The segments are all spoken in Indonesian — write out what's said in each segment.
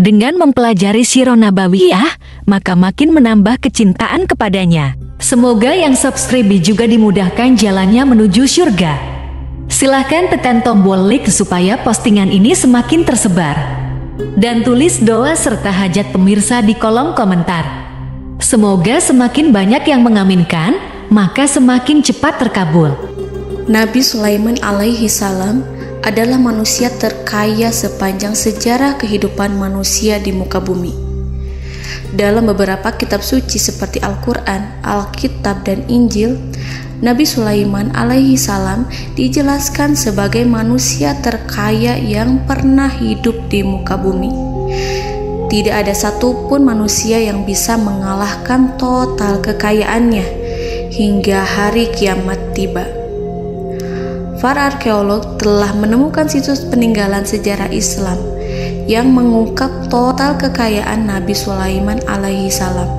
Dengan mempelajari Sirah Nabawiyah, maka makin menambah kecintaan kepadanya. Semoga yang subscribe juga dimudahkan jalannya menuju surga. Silahkan tekan tombol like supaya postingan ini semakin tersebar. Dan tulis doa serta hajat pemirsa di kolom komentar. Semoga semakin banyak yang mengaminkan, maka semakin cepat terkabul. Nabi Sulaiman alaihi salam adalah manusia terkaya sepanjang sejarah kehidupan manusia di muka bumi. Dalam beberapa kitab suci seperti Al-Quran, Alkitab, dan Injil, Nabi Sulaiman alaihi salam dijelaskan sebagai manusia terkaya yang pernah hidup di muka bumi. Tidak ada satupun manusia yang bisa mengalahkan total kekayaannya hingga hari kiamat tiba. Para arkeolog telah menemukan situs peninggalan sejarah Islam yang mengungkap total kekayaan Nabi Sulaiman alaihi salam.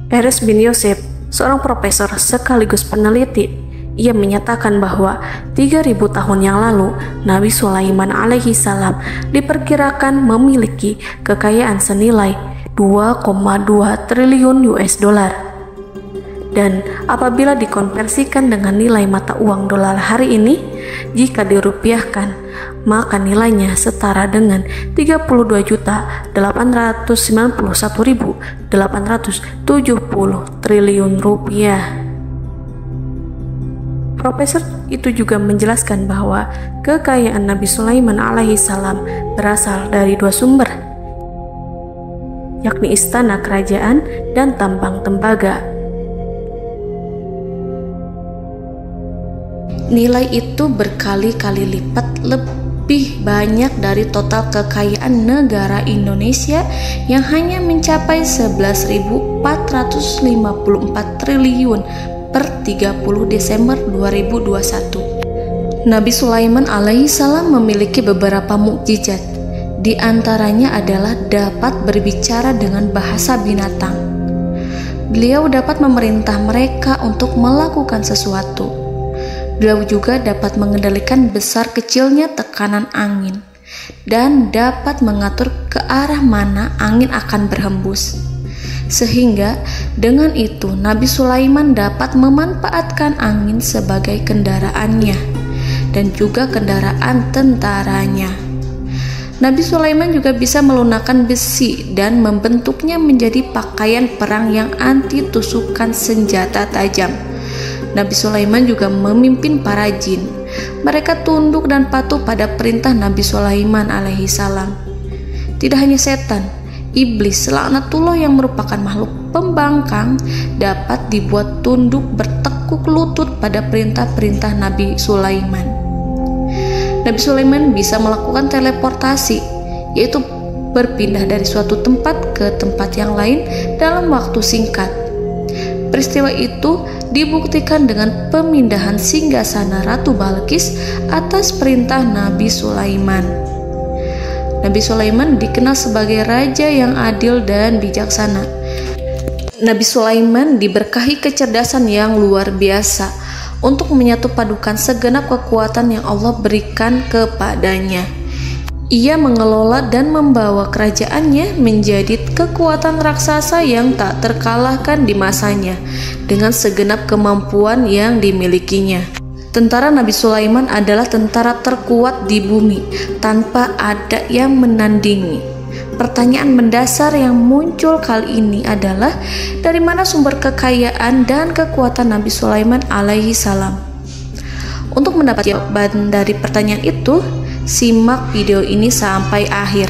Erez bin Yosef, seorang profesor sekaligus peneliti, ia menyatakan bahwa 3.000 tahun yang lalu Nabi Sulaiman alaihi salam diperkirakan memiliki kekayaan senilai 2,2 triliun US dollar. Dan apabila dikonversikan dengan nilai mata uang dolar hari ini, jika dirupiahkan, maka nilainya setara dengan 32.891.870 triliun rupiah. Profesor itu juga menjelaskan bahwa kekayaan Nabi Sulaiman alaihi salam berasal dari dua sumber, yakni istana kerajaan dan tambang tembaga. Nilai itu berkali-kali lipat lebih banyak dari total kekayaan negara Indonesia yang hanya mencapai 11.454 triliun per 30 Desember 2021. Nabi Sulaiman alaihi salam memiliki beberapa mukjizat. Di antaranya adalah dapat berbicara dengan bahasa binatang. Beliau dapat memerintah mereka untuk melakukan sesuatu. Beliau juga dapat mengendalikan besar kecilnya tekanan angin dan dapat mengatur ke arah mana angin akan berhembus. Sehingga dengan itu Nabi Sulaiman dapat memanfaatkan angin sebagai kendaraannya dan juga kendaraan tentaranya. Nabi Sulaiman juga bisa melunakkan besi dan membentuknya menjadi pakaian perang yang anti tusukan senjata tajam. Nabi Sulaiman juga memimpin para jin. Mereka tunduk dan patuh pada perintah Nabi Sulaiman alaihi salam. Tidak hanya setan, iblis laknatullah yang merupakan makhluk pembangkang dapat dibuat tunduk bertekuk lutut pada perintah-perintah Nabi Sulaiman. Nabi Sulaiman bisa melakukan teleportasi, yaitu berpindah dari suatu tempat ke tempat yang lain dalam waktu singkat. Peristiwa itu dibuktikan dengan pemindahan singgasana Ratu Balqis atas perintah Nabi Sulaiman. Nabi Sulaiman dikenal sebagai raja yang adil dan bijaksana. Nabi Sulaiman diberkahi kecerdasan yang luar biasa untuk menyatu padukan segenap kekuatan yang Allah berikan kepadanya. Ia mengelola dan membawa kerajaannya menjadi kekuatan raksasa yang tak terkalahkan di masanya dengan segenap kemampuan yang dimilikinya. Tentara Nabi Sulaiman adalah tentara terkuat di bumi tanpa ada yang menandingi. Pertanyaan mendasar yang muncul kali ini adalah dari mana sumber kekayaan dan kekuatan Nabi Sulaiman alaihi salam? Untuk mendapat jawaban dari pertanyaan itu, simak video ini sampai akhir.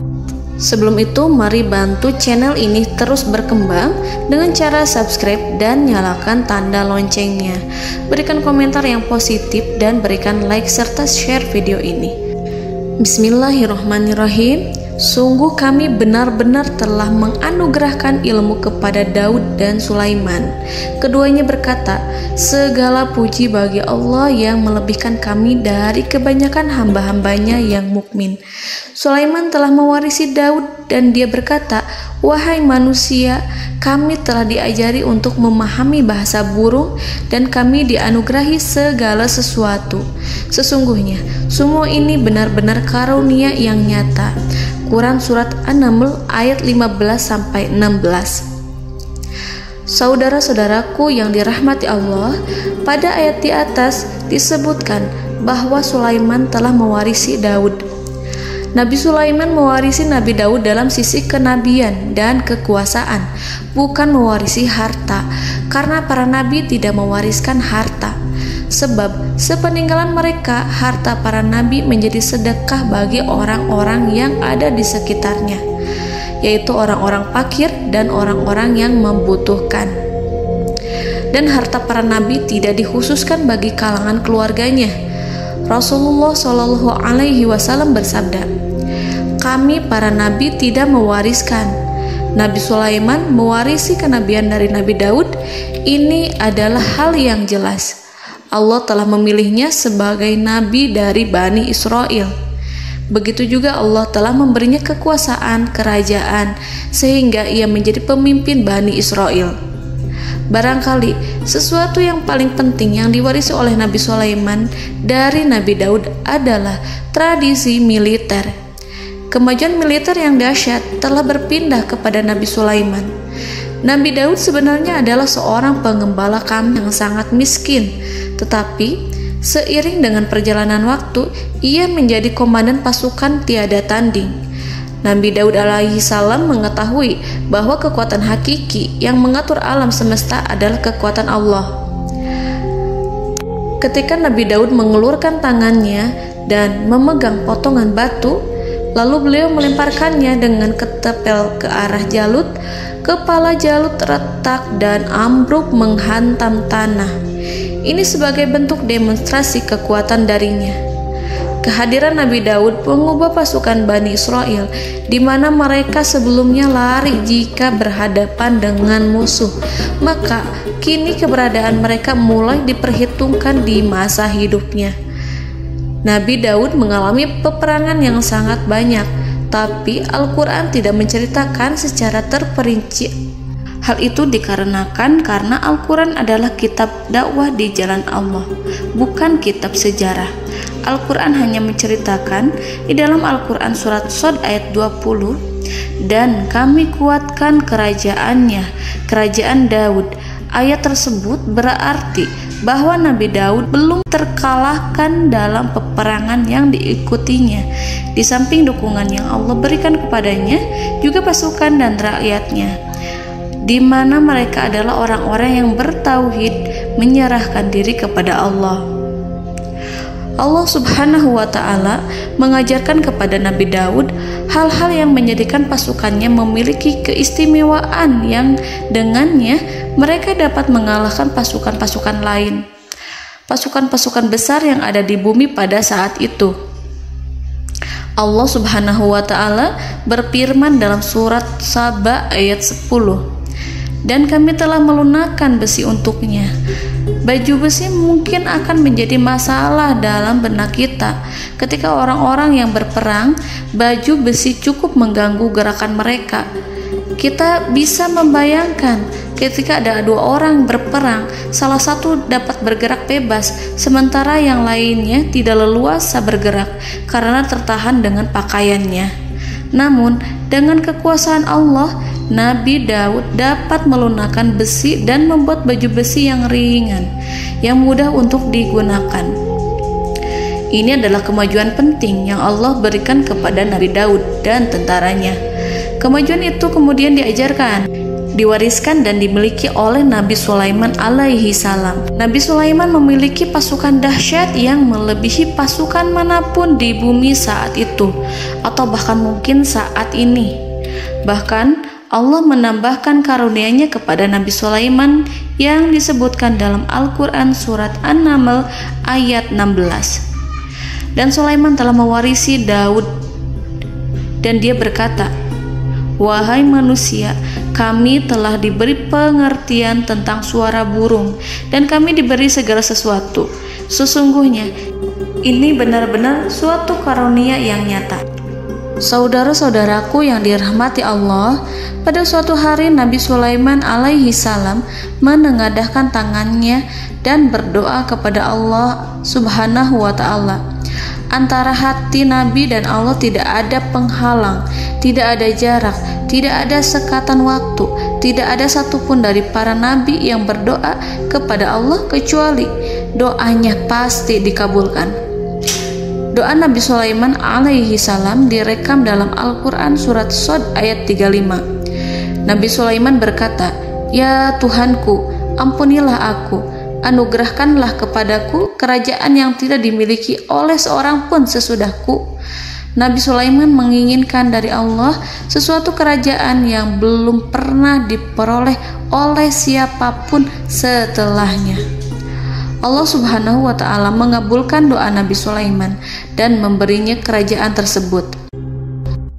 Sebelum itu, mari bantu channel ini terus berkembang dengan cara subscribe dan nyalakan tanda loncengnya. Berikan komentar yang positif dan berikan like serta share video ini. Bismillahirrahmanirrahim. Sungguh kami benar-benar telah menganugerahkan ilmu kepada Daud dan Sulaiman. Keduanya berkata, segala puji bagi Allah yang melebihkan kami dari kebanyakan hamba-hambanya yang mukmin. Sulaiman telah mewarisi Daud dan dia berkata, wahai manusia, kami telah diajari untuk memahami bahasa burung dan kami dianugerahi segala sesuatu. Sesungguhnya semua ini benar-benar karunia yang nyata. Quran Surat An-Naml ayat 15-16. Saudara-saudaraku yang dirahmati Allah, pada ayat di atas disebutkan bahwa Sulaiman telah mewarisi Daud. Nabi Sulaiman mewarisi Nabi Daud dalam sisi kenabian dan kekuasaan, bukan mewarisi harta, karena para nabi tidak mewariskan harta. Sebab sepeninggalan mereka, harta para nabi menjadi sedekah bagi orang-orang yang ada di sekitarnya, yaitu orang-orang fakir dan orang-orang yang membutuhkan. Dan harta para nabi tidak dikhususkan bagi kalangan keluarganya. Rasulullah Shallallahu Alaihi Wasallam bersabda, "Kami para nabi tidak mewariskan." Nabi Sulaiman mewarisi kenabian dari Nabi Daud. Ini adalah hal yang jelas. Allah telah memilihnya sebagai nabi dari Bani Israel. Begitu juga Allah telah memberinya kekuasaan kerajaan sehingga ia menjadi pemimpin Bani Israel. Barangkali sesuatu yang paling penting yang diwarisi oleh Nabi Sulaiman dari Nabi Daud adalah tradisi militer. Kemajuan militer yang dahsyat telah berpindah kepada Nabi Sulaiman. Nabi Daud sebenarnya adalah seorang pengembala kambing yang sangat miskin, tetapi seiring dengan perjalanan waktu, ia menjadi komandan pasukan tiada tanding. Nabi Daud alaihi salam mengetahui bahwa kekuatan hakiki yang mengatur alam semesta adalah kekuatan Allah. Ketika Nabi Daud mengelurkan tangannya dan memegang potongan batu, lalu beliau melemparkannya dengan ketepel ke arah Jalut, kepala Jalut retak dan ambruk menghantam tanah. Ini sebagai bentuk demonstrasi kekuatan darinya. Kehadiran Nabi Daud mengubah pasukan Bani Israel, di mana mereka sebelumnya lari jika berhadapan dengan musuh. Maka kini keberadaan mereka mulai diperhitungkan di masa hidupnya. Nabi Daud mengalami peperangan yang sangat banyak, tapi Al-Quran tidak menceritakan secara terperinci. Hal itu dikarenakan karena Al-Quran adalah kitab dakwah di jalan Allah, bukan kitab sejarah. Al-Quran hanya menceritakan di dalam Al-Quran surat Shad ayat 20, "Dan kami kuatkan kerajaannya, kerajaan Daud." Ayat tersebut berarti bahwa Nabi Daud belum terkalahkan dalam peperangan yang diikutinya. Di samping dukungan yang Allah berikan kepadanya, juga pasukan dan rakyatnya, di mana mereka adalah orang-orang yang bertauhid, menyerahkan diri kepada Allah. Allah Subhanahu wa Ta'ala mengajarkan kepada Nabi Daud hal-hal yang menjadikan pasukannya memiliki keistimewaan yang dengannya mereka dapat mengalahkan pasukan-pasukan lain, pasukan-pasukan besar yang ada di bumi pada saat itu. Allah Subhanahu wa Ta'ala berfirman dalam surat Saba ayat 10, "Dan kami telah melunakkan besi untuknya." Baju besi mungkin akan menjadi masalah dalam benak kita. Ketika orang-orang yang berperang, baju besi cukup mengganggu gerakan mereka. Kita bisa membayangkan ketika ada dua orang berperang, salah satu dapat bergerak bebas, sementara yang lainnya tidak leluasa bergerak karena tertahan dengan pakaiannya. Namun, dengan kekuasaan Allah, Nabi Daud dapat melunakkan besi dan membuat baju besi yang ringan, yang mudah untuk digunakan. Ini adalah kemajuan penting yang Allah berikan kepada Nabi Daud dan tentaranya. Kemajuan itu kemudian diajarkan, diwariskan dan dimiliki oleh Nabi Sulaiman alaihi salam. Nabi Sulaiman memiliki pasukan dahsyat yang melebihi pasukan manapun di bumi saat itu, atau bahkan mungkin saat ini. Bahkan Allah menambahkan karunia-Nya kepada Nabi Sulaiman yang disebutkan dalam Al-Quran surat An-Naml ayat 16. Dan Sulaiman telah mewarisi Daud, dan dia berkata, "Wahai manusia, kami telah diberi pengertian tentang suara burung, dan kami diberi segala sesuatu. Sesungguhnya ini benar-benar suatu karunia yang nyata." Saudara-saudaraku yang dirahmati Allah, pada suatu hari Nabi Sulaiman alaihi salam menengadahkan tangannya dan berdoa kepada Allah Subhanahu wa ta'ala. Antara hati Nabi dan Allah tidak ada penghalang, tidak ada jarak, tidak ada sekatan waktu, tidak ada satupun dari para nabi yang berdoa kepada Allah kecuali doanya pasti dikabulkan. Doa Nabi Sulaiman alaihi salam direkam dalam Al-Quran surat Shad ayat 35. Nabi Sulaiman berkata, "Ya Tuhanku, ampunilah aku, anugerahkanlah kepadaku kerajaan yang tidak dimiliki oleh seorang pun sesudahku." Nabi Sulaiman menginginkan dari Allah sesuatu kerajaan yang belum pernah diperoleh oleh siapapun setelahnya. Allah Subhanahu wa ta'ala mengabulkan doa Nabi Sulaiman dan memberinya kerajaan tersebut.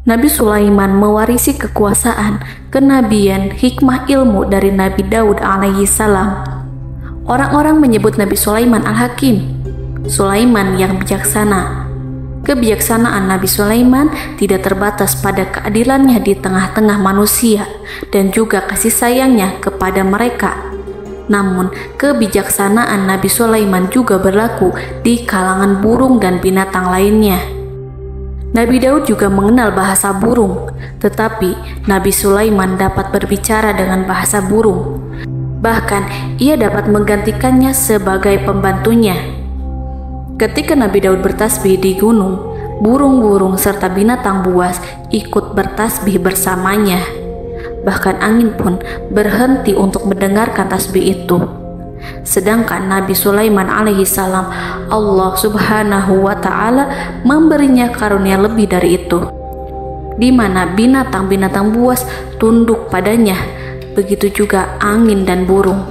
Nabi Sulaiman mewarisi kekuasaan, kenabian, hikmah ilmu dari Nabi Daud alaihi salam. Orang-orang menyebut Nabi Sulaiman Al-Hakim, Sulaiman yang bijaksana. Kebijaksanaan Nabi Sulaiman tidak terbatas pada keadilannya di tengah-tengah manusia dan juga kasih sayangnya kepada mereka. Namun, kebijaksanaan Nabi Sulaiman juga berlaku di kalangan burung dan binatang lainnya. Nabi Daud juga mengenal bahasa burung, tetapi Nabi Sulaiman dapat berbicara dengan bahasa burung. Bahkan, ia dapat menggantikannya sebagai pembantunya. Ketika Nabi Daud bertasbih di gunung, burung-burung serta binatang buas ikut bertasbih bersamanya. Bahkan angin pun berhenti untuk mendengarkan tasbih itu. Sedangkan Nabi Sulaiman alaihi salam, Allah Subhanahu wa ta'ala memberinya karunia lebih dari itu, di mana binatang-binatang buas tunduk padanya, begitu juga angin dan burung.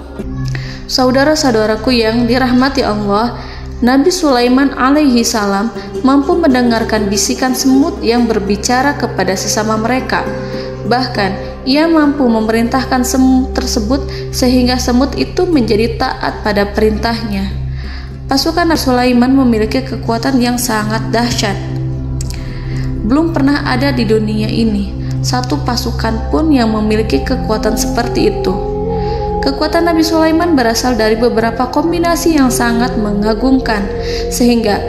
Saudara-saudaraku yang dirahmati Allah, Nabi Sulaiman alaihi salam mampu mendengarkan bisikan semut yang berbicara kepada sesama mereka. Bahkan ia mampu memerintahkan semut tersebut sehingga semut itu menjadi taat pada perintahnya. Pasukan Nabi Sulaiman memiliki kekuatan yang sangat dahsyat. Belum pernah ada di dunia ini satu pasukan pun yang memiliki kekuatan seperti itu. Kekuatan Nabi Sulaiman berasal dari beberapa kombinasi yang sangat mengagumkan, sehingga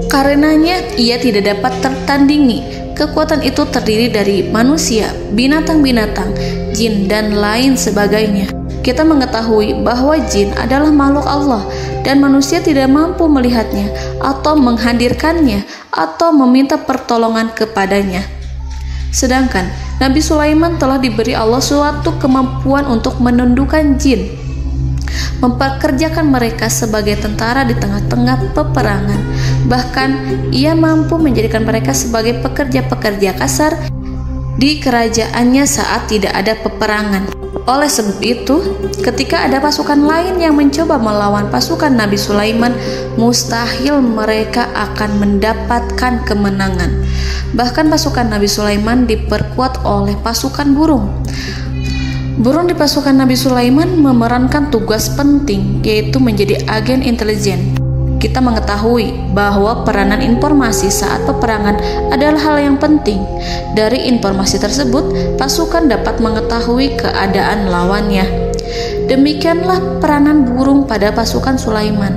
karenanya ia tidak dapat tertandingi. Kekuatan itu terdiri dari manusia, binatang-binatang, jin, dan lain sebagainya. Kita mengetahui bahwa jin adalah makhluk Allah dan manusia tidak mampu melihatnya atau menghadirkannya atau meminta pertolongan kepadanya. Sedangkan Nabi Sulaiman telah diberi Allah suatu kemampuan untuk menundukkan jin, memperkerjakan mereka sebagai tentara di tengah-tengah peperangan. Bahkan ia mampu menjadikan mereka sebagai pekerja-pekerja kasar di kerajaannya saat tidak ada peperangan. Oleh sebab itu, ketika ada pasukan lain yang mencoba melawan pasukan Nabi Sulaiman, mustahil mereka akan mendapatkan kemenangan. Bahkan pasukan Nabi Sulaiman diperkuat oleh pasukan burung. Burung di pasukan Nabi Sulaiman memerankan tugas penting, yaitu menjadi agen intelijen. Kita mengetahui bahwa peranan informasi saat peperangan adalah hal yang penting. Dari informasi tersebut, pasukan dapat mengetahui keadaan lawannya. Demikianlah peranan burung pada pasukan Sulaiman.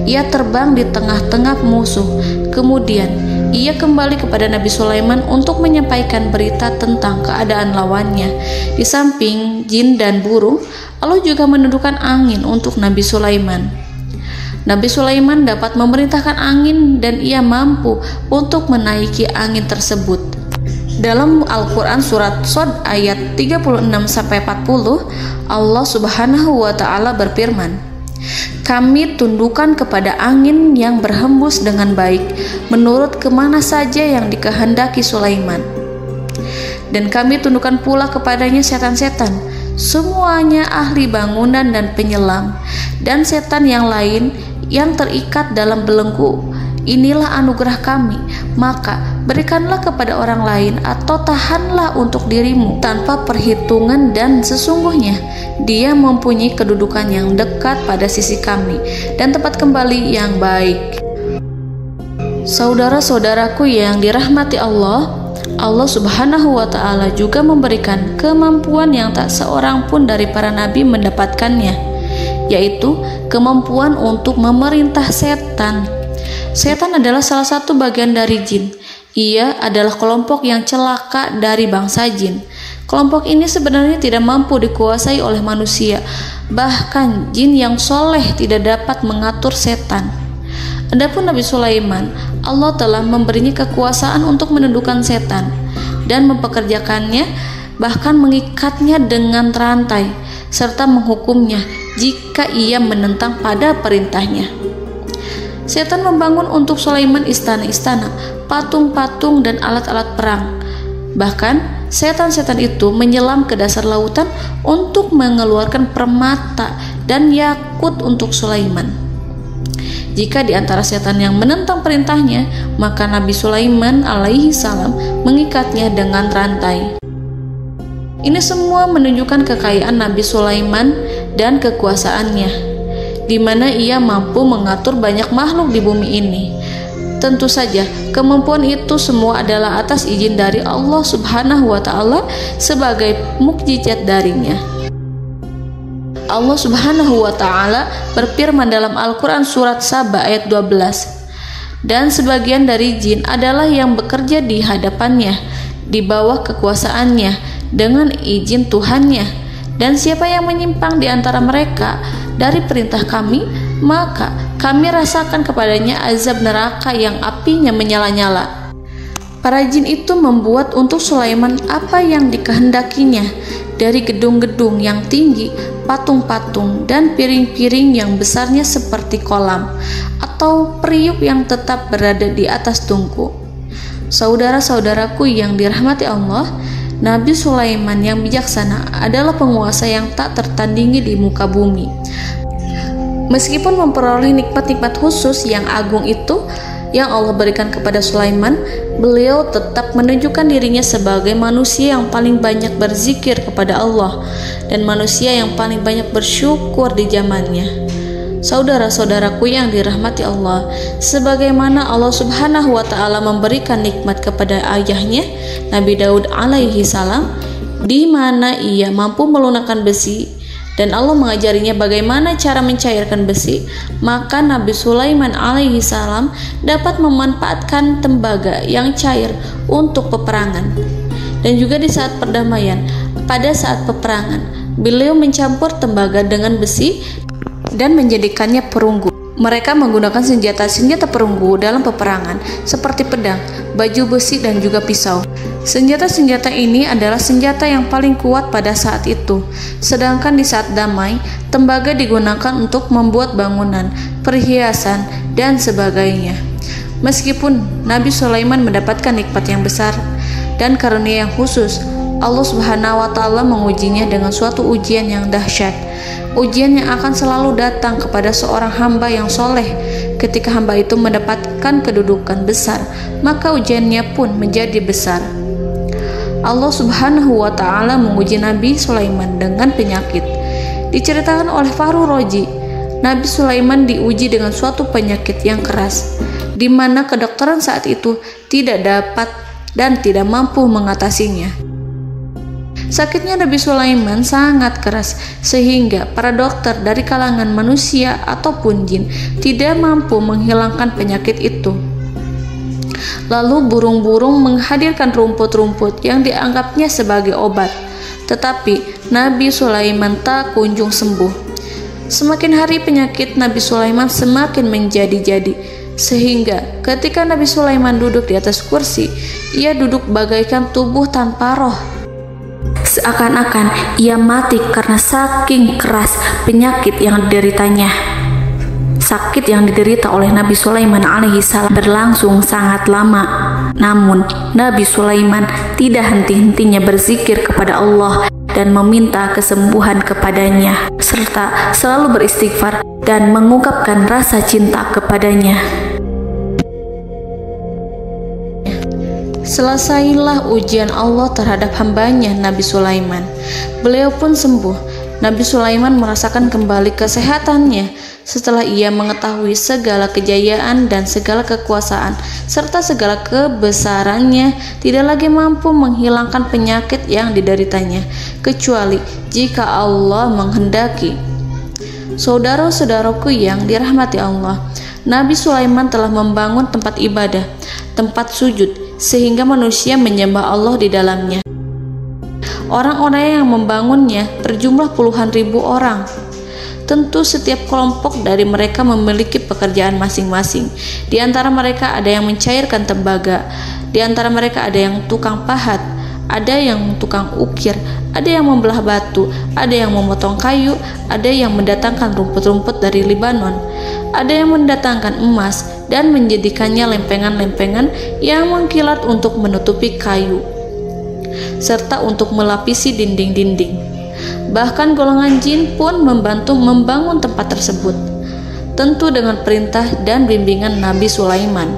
Ia terbang di tengah-tengah musuh. Kemudian, ia kembali kepada Nabi Sulaiman untuk menyampaikan berita tentang keadaan lawannya. Di samping jin dan burung, Allah juga menundukkan angin untuk Nabi Sulaiman. Nabi Sulaiman dapat memerintahkan angin dan ia mampu untuk menaiki angin tersebut. Dalam Al-Quran surat Shad ayat 36-40, Allah Subhanahu wa ta'ala berfirman, "Kami tundukkan kepada angin yang berhembus dengan baik menurut kemana saja yang dikehendaki Sulaiman. Dan kami tundukkan pula kepadanya setan-setan, semuanya ahli bangunan dan penyelam, dan setan yang lain yang terikat dalam belenggu. Inilah anugerah kami, maka berikanlah kepada orang lain atau tahanlah untuk dirimu tanpa perhitungan, dan sesungguhnya dia mempunyai kedudukan yang dekat pada sisi kami dan tempat kembali yang baik." Saudara-saudaraku yang dirahmati Allah, Allah Subhanahu wa Ta'ala juga memberikan kemampuan yang tak seorang pun dari para nabi mendapatkannya, yaitu kemampuan untuk memerintah setan. Setan adalah salah satu bagian dari jin. Ia adalah kelompok yang celaka dari bangsa jin. Kelompok ini sebenarnya tidak mampu dikuasai oleh manusia. Bahkan jin yang soleh tidak dapat mengatur setan. Adapun Nabi Sulaiman, Allah telah memberinya kekuasaan untuk menundukkan setan dan mempekerjakannya, bahkan mengikatnya dengan rantai serta menghukumnya jika ia menentang pada perintahnya. Setan membangun untuk Sulaiman istana-istana, patung-patung dan alat-alat perang. Bahkan setan-setan itu menyelam ke dasar lautan untuk mengeluarkan permata dan yakut untuk Sulaiman. Jika di antara setan yang menentang perintahnya, maka Nabi Sulaiman alaihi salam mengikatnya dengan rantai. Ini semua menunjukkan kekayaan Nabi Sulaiman dan kekuasaannya, di mana ia mampu mengatur banyak makhluk di bumi ini. Tentu saja, kemampuan itu semua adalah atas izin dari Allah Subhanahu wa Ta'ala sebagai mukjizat darinya. Allah Subhanahu wa Ta'ala berfirman dalam Al-Quran surat Saba ayat 12, dan sebagian dari jin adalah yang bekerja di hadapannya di bawah kekuasaannya dengan izin Tuhannya, dan siapa yang menyimpang di antara mereka dari perintah kami, maka kami rasakan kepadanya azab neraka yang apinya menyala-nyala. Para jin itu membuat untuk Sulaiman apa yang dikehendakinya, dari gedung-gedung yang tinggi, patung-patung, dan piring-piring yang besarnya seperti kolam, atau periuk yang tetap berada di atas tungku. Saudara-saudaraku yang dirahmati Allah, Nabi Sulaiman yang bijaksana adalah penguasa yang tak tertandingi di muka bumi. Meskipun memperoleh nikmat-nikmat khusus yang agung itu yang Allah berikan kepada Sulaiman, beliau tetap menunjukkan dirinya sebagai manusia yang paling banyak berzikir kepada Allah dan manusia yang paling banyak bersyukur di zamannya. Saudara-saudaraku yang dirahmati Allah, sebagaimana Allah Subhanahu wa Ta'ala memberikan nikmat kepada ayahnya Nabi Daud alaihi salam, di mana ia mampu melunakkan besi, dan Allah mengajarinya bagaimana cara mencairkan besi, maka Nabi Sulaiman alaihi salam dapat memanfaatkan tembaga yang cair untuk peperangan. Dan juga di saat perdamaian, pada saat peperangan, beliau mencampur tembaga dengan besi dan menjadikannya perunggu. Mereka menggunakan senjata-senjata perunggu dalam peperangan seperti pedang, baju besi, dan juga pisau. Senjata-senjata ini adalah senjata yang paling kuat pada saat itu. Sedangkan di saat damai, tembaga digunakan untuk membuat bangunan, perhiasan, dan sebagainya. Meskipun Nabi Sulaiman mendapatkan nikmat yang besar dan karunia yang khusus, Allah Subhanahu wa Ta'ala mengujinya dengan suatu ujian yang dahsyat. Ujian yang akan selalu datang kepada seorang hamba yang soleh. Ketika hamba itu mendapatkan kedudukan besar, maka ujiannya pun menjadi besar. Allah Subhanahu wa Ta'ala menguji Nabi Sulaiman dengan penyakit. Diceritakan oleh Fahru Roji, Nabi Sulaiman diuji dengan suatu penyakit yang keras, di mana kedokteran saat itu tidak dapat dan tidak mampu mengatasinya. Sakitnya Nabi Sulaiman sangat keras sehingga para dokter dari kalangan manusia ataupun jin tidak mampu menghilangkan penyakit itu. Lalu burung-burung menghadirkan rumput-rumput yang dianggapnya sebagai obat, tetapi Nabi Sulaiman tak kunjung sembuh. Semakin hari penyakit Nabi Sulaiman semakin menjadi-jadi, sehingga ketika Nabi Sulaiman duduk di atas kursi, ia duduk bagaikan tubuh tanpa roh. Seakan-akan ia mati karena saking keras penyakit yang dideritanya. Sakit yang diderita oleh Nabi Sulaiman alaihi salam berlangsung sangat lama. Namun Nabi Sulaiman tidak henti-hentinya berzikir kepada Allah dan meminta kesembuhan kepadanya, serta selalu beristighfar dan mengungkapkan rasa cinta kepadanya. Selesailah ujian Allah terhadap hambanya Nabi Sulaiman. Beliau pun sembuh Nabi Sulaiman merasakan kembali kesehatannya setelah ia mengetahui segala kejayaan dan segala kekuasaan serta segala kebesarannya tidak lagi mampu menghilangkan penyakit yang dideritanya kecuali jika Allah menghendaki. Saudara-saudaraku yang dirahmati Allah, Nabi Sulaiman telah membangun tempat ibadah, tempat sujud, sehingga manusia menyembah Allah di dalamnya. Orang-orang yang membangunnya berjumlah puluhan ribu orang. Tentu setiap kelompok dari mereka memiliki pekerjaan masing-masing. Di antara mereka ada yang mencairkan tembaga, di antara mereka ada yang tukang pahat, ada yang tukang ukir, ada yang membelah batu, ada yang memotong kayu, ada yang mendatangkan rumput-rumput dari Libanon, ada yang mendatangkan emas dan menjadikannya lempengan-lempengan yang mengkilat untuk menutupi kayu serta untuk melapisi dinding-dinding. Bahkan golongan jin pun membantu membangun tempat tersebut, tentu dengan perintah dan bimbingan Nabi Sulaiman.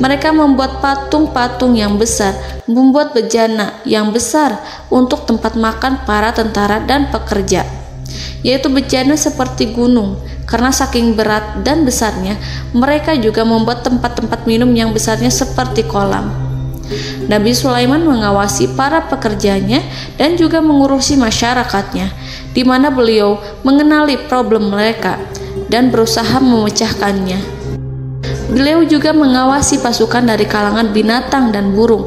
Mereka membuat patung-patung yang besar, membuat bejana yang besar untuk tempat makan para tentara dan pekerja, yaitu bejana seperti gunung. Karena saking berat dan besarnya, mereka juga membuat tempat-tempat minum yang besarnya seperti kolam. Nabi Sulaiman mengawasi para pekerjanya dan juga mengurusi masyarakatnya, di mana beliau mengenali problem mereka dan berusaha memecahkannya. Beliau juga mengawasi pasukan dari kalangan binatang dan burung.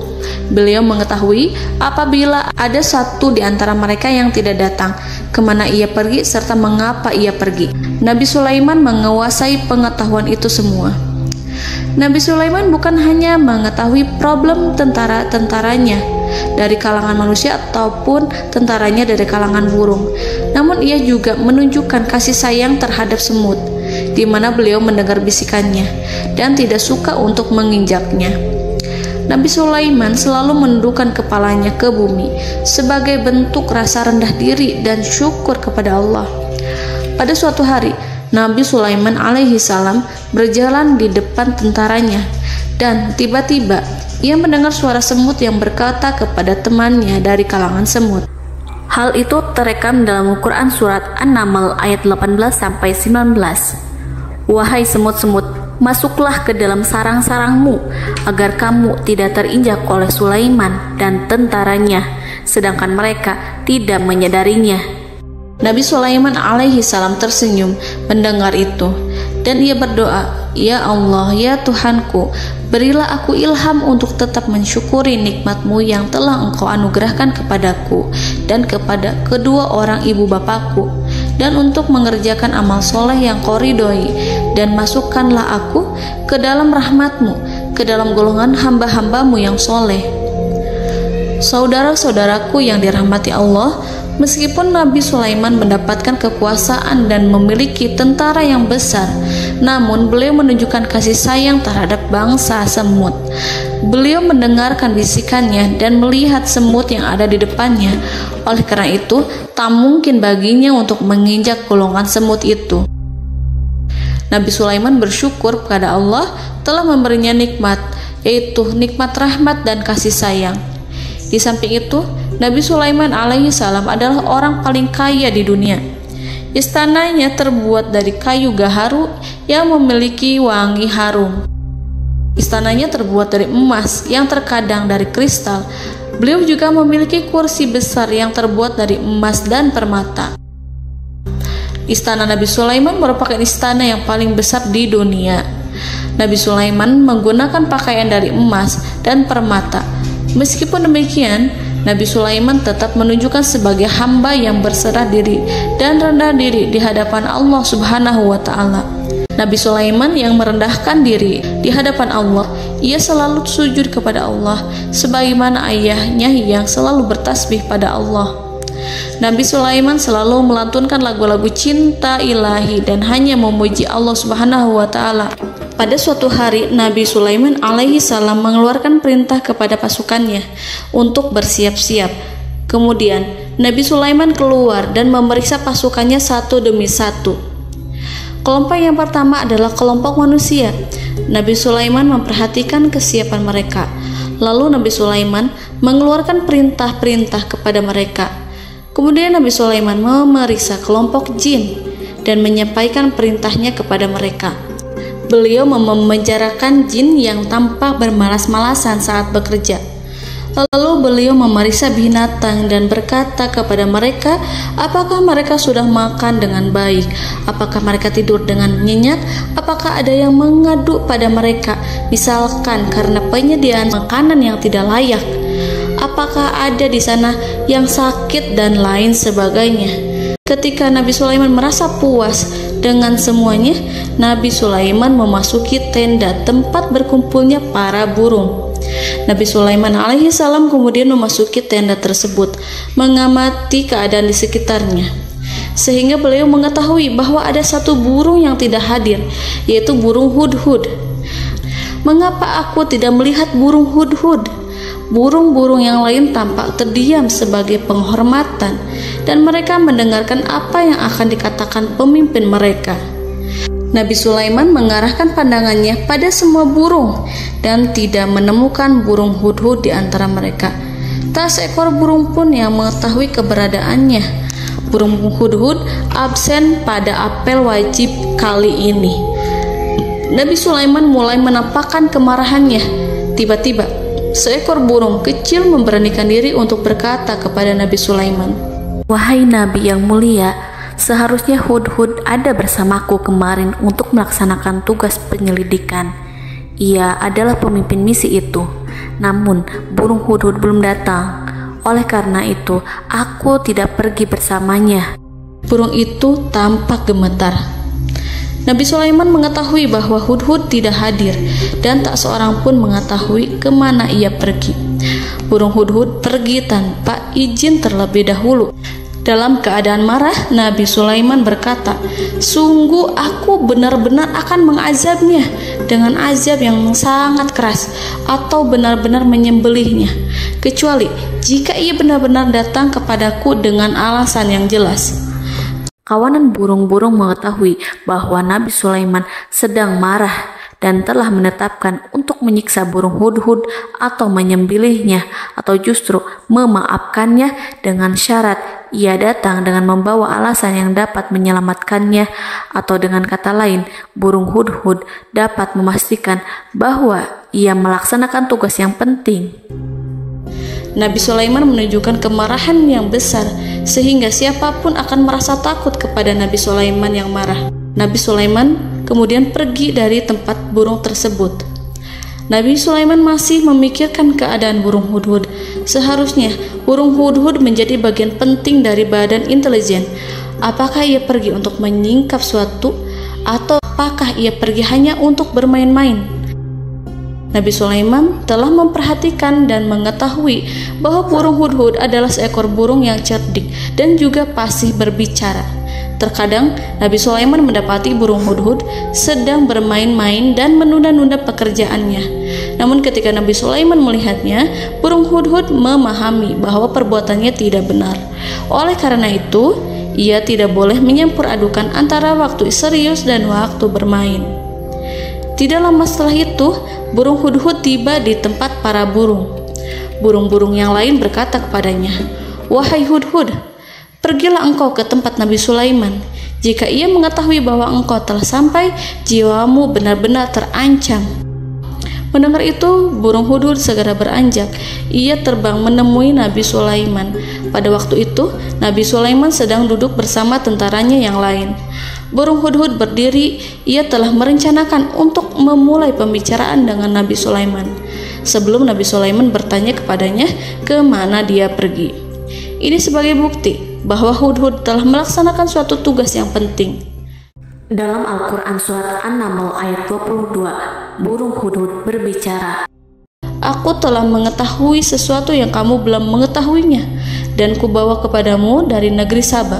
Beliau mengetahui apabila ada satu di antara mereka yang tidak datang, kemana ia pergi serta mengapa ia pergi. Nabi Sulaiman menguasai pengetahuan itu semua. Nabi Sulaiman bukan hanya mengetahui problem tentara-tentaranya dari kalangan manusia ataupun tentaranya dari kalangan burung, namun ia juga menunjukkan kasih sayang terhadap semut, di mana beliau mendengar bisikannya dan tidak suka untuk menginjaknya. Nabi Sulaiman selalu menundukkan kepalanya ke bumi sebagai bentuk rasa rendah diri dan syukur kepada Allah. Pada suatu hari, Nabi Sulaiman alaihi salam berjalan di depan tentaranya dan tiba-tiba ia mendengar suara semut yang berkata kepada temannya dari kalangan semut. Hal itu terekam dalam Al-Quran surat An-Naml ayat 18-19. Wahai semut-semut, masuklah ke dalam sarang-sarangmu agar kamu tidak terinjak oleh Sulaiman dan tentaranya, sedangkan mereka tidak menyadarinya. Nabi Sulaiman alaihi salam tersenyum mendengar itu dan ia berdoa, "Ya Allah, ya Tuhanku, berilah aku ilham untuk tetap mensyukuri nikmat-Mu yang telah Engkau anugerahkan kepadaku dan kepada kedua orang ibu bapakku, dan untuk mengerjakan amal soleh yang Kau ridhoi, dan masukkanlah aku ke dalam rahmat-Mu, ke dalam golongan hamba-hamba-Mu yang soleh." Saudara-saudaraku yang dirahmati Allah, meskipun Nabi Sulaiman mendapatkan kekuasaan dan memiliki tentara yang besar, namun beliau menunjukkan kasih sayang terhadap bangsa semut. Beliau mendengarkan bisikannya dan melihat semut yang ada di depannya. Oleh karena itu, tak mungkin baginya untuk menginjak golongan semut itu. Nabi Sulaiman bersyukur kepada Allah telah memberinya nikmat, yaitu nikmat rahmat dan kasih sayang. Di samping itu, Nabi Sulaiman alaihi salam adalah orang paling kaya di dunia. Istananya terbuat dari kayu gaharu yang memiliki wangi harum. Istananya terbuat dari emas yang terkadang dari kristal. Beliau juga memiliki kursi besar yang terbuat dari emas dan permata. Istana Nabi Sulaiman merupakan istana yang paling besar di dunia. Nabi Sulaiman menggunakan pakaian dari emas dan permata. Meskipun demikian, Nabi Sulaiman tetap menunjukkan sebagai hamba yang berserah diri dan rendah diri di hadapan Allah Subhanahu wa Ta'ala. Nabi Sulaiman yang merendahkan diri di hadapan Allah, ia selalu sujud kepada Allah, sebagaimana ayahnya yang selalu bertasbih pada Allah. Nabi Sulaiman selalu melantunkan lagu-lagu cinta ilahi dan hanya memuji Allah Subhanahu wa Ta'ala. Pada suatu hari, Nabi Sulaiman alaihi salam mengeluarkan perintah kepada pasukannya untuk bersiap-siap. Kemudian, Nabi Sulaiman keluar dan memeriksa pasukannya satu demi satu. Kelompok yang pertama adalah kelompok manusia. Nabi Sulaiman memperhatikan kesiapan mereka. Lalu Nabi Sulaiman mengeluarkan perintah-perintah kepada mereka. Kemudian Nabi Sulaiman memeriksa kelompok jin dan menyampaikan perintahnya kepada mereka. Beliau memenjarakan jin yang tampak bermalas-malasan saat bekerja. Lalu beliau memeriksa binatang dan berkata kepada mereka, apakah mereka sudah makan dengan baik? Apakah mereka tidur dengan nyenyak? Apakah ada yang mengadu pada mereka, misalkan karena penyediaan makanan yang tidak layak? Apakah ada di sana yang sakit dan lain sebagainya? Ketika Nabi Sulaiman merasa puas dengan semuanya, Nabi Sulaiman memasuki tenda tempat berkumpulnya para burung. Nabi Sulaiman alaihi salam kemudian memasuki tenda tersebut, mengamati keadaan di sekitarnya, sehingga beliau mengetahui bahwa ada satu burung yang tidak hadir, yaitu burung hudhud. Mengapa aku tidak melihat burung hudhud? Burung-burung yang lain tampak terdiam sebagai penghormatan, dan mereka mendengarkan apa yang akan dikatakan pemimpin mereka. Nabi Sulaiman mengarahkan pandangannya pada semua burung dan tidak menemukan burung hudhud di antara mereka. Tak seekor burung pun yang mengetahui keberadaannya. Burung hudhud absen pada apel wajib kali ini. Nabi Sulaiman mulai menampakkan kemarahannya. Tiba-tiba, seekor burung kecil memberanikan diri untuk berkata kepada Nabi Sulaiman, "Wahai Nabi yang mulia, seharusnya hudhud ada bersamaku kemarin untuk melaksanakan tugas penyelidikan. Ia adalah pemimpin misi itu. Namun, burung hudhud belum datang. Oleh karena itu, aku tidak pergi bersamanya." Burung itu tampak gemetar. Nabi Sulaiman mengetahui bahwa hudhud tidak hadir dan tak seorang pun mengetahui kemana ia pergi. Burung hudhud pergi tanpa izin terlebih dahulu. Dalam keadaan marah, Nabi Sulaiman berkata, "Sungguh aku benar-benar akan mengazabnya dengan azab yang sangat keras atau benar-benar menyembelihnya, kecuali jika ia benar-benar datang kepadaku dengan alasan yang jelas." Kawanan burung-burung mengetahui bahwa Nabi Sulaiman sedang marah dan telah menetapkan untuk menyiksa burung hudhud atau menyembelihnya atau justru memaafkannya dengan syarat ia datang dengan membawa alasan yang dapat menyelamatkannya, atau dengan kata lain, burung hudhud dapat memastikan bahwa ia melaksanakan tugas yang penting. Nabi Sulaiman menunjukkan kemarahan yang besar sehingga siapapun akan merasa takut kepada Nabi Sulaiman yang marah. Nabi Sulaiman kemudian pergi dari tempat burung tersebut. Nabi Sulaiman masih memikirkan keadaan burung hudhud. Seharusnya burung hudhud menjadi bagian penting dari badan intelijen. Apakah ia pergi untuk menyingkap suatu, atau apakah ia pergi hanya untuk bermain-main? Nabi Sulaiman telah memperhatikan dan mengetahui bahwa burung hudhud adalah seekor burung yang cerdik dan juga fasih berbicara. Terkadang Nabi Sulaiman mendapati burung hudhud sedang bermain-main dan menunda-nunda pekerjaannya. Namun ketika Nabi Sulaiman melihatnya, burung hudhud memahami bahwa perbuatannya tidak benar. Oleh karena itu, ia tidak boleh menyampur adukan antara waktu serius dan waktu bermain. Tidak lama setelah itu, burung hudhud tiba di tempat para burung. Burung-burung yang lain berkata kepadanya, "Wahai hudhud, pergilah engkau ke tempat Nabi Sulaiman. Jika ia mengetahui bahwa engkau telah sampai, jiwamu benar-benar terancam." Mendengar itu, burung hudhud segera beranjak. Ia terbang menemui Nabi Sulaiman. Pada waktu itu, Nabi Sulaiman sedang duduk bersama tentaranya yang lain. Burung hudhud berdiri. Ia telah merencanakan untuk memulai pembicaraan dengan Nabi Sulaiman sebelum Nabi Sulaiman bertanya kepadanya kemana dia pergi. Ini sebagai bukti bahwa hudhud telah melaksanakan suatu tugas yang penting. Dalam Al-Quran Surat An-Naml ayat 22, burung hudhud berbicara, "Aku telah mengetahui sesuatu yang kamu belum mengetahuinya, dan kubawa kepadamu dari negeri Saba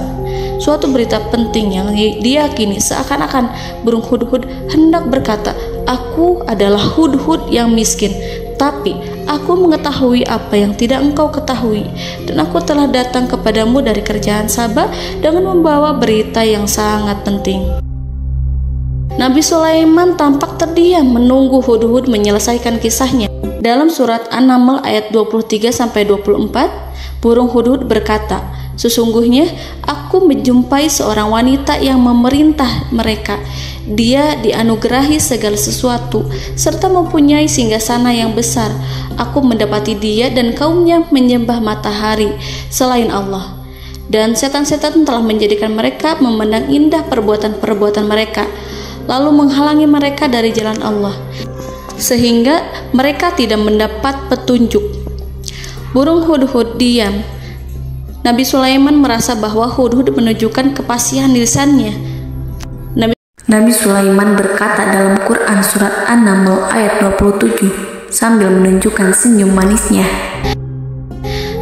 suatu berita penting yang diyakini seakan-akan burung hudhud hendak berkata, 'Aku adalah hudhud yang miskin, tapi aku mengetahui apa yang tidak engkau ketahui, dan aku telah datang kepadamu dari kerajaan Saba dengan membawa berita yang sangat penting.'" Nabi Sulaiman tampak terdiam menunggu hudhud menyelesaikan kisahnya. Dalam surat An-Naml ayat 23-24, burung hudhud berkata, Sesungguhnya aku menjumpai seorang wanita yang memerintah mereka. Dia dianugerahi segala sesuatu serta mempunyai singgasana yang besar. Aku mendapati dia dan kaumnya menyembah matahari selain Allah. Dan setan-setan telah menjadikan mereka memandang indah perbuatan-perbuatan mereka, lalu menghalangi mereka dari jalan Allah, sehingga mereka tidak mendapat petunjuk. Burung hudhud diam. Nabi Sulaiman merasa bahwa hudhud menunjukkan kepasihan lisannya. Nabi Sulaiman berkata dalam Quran surat An-Naml ayat 27 sambil menunjukkan senyum manisnya.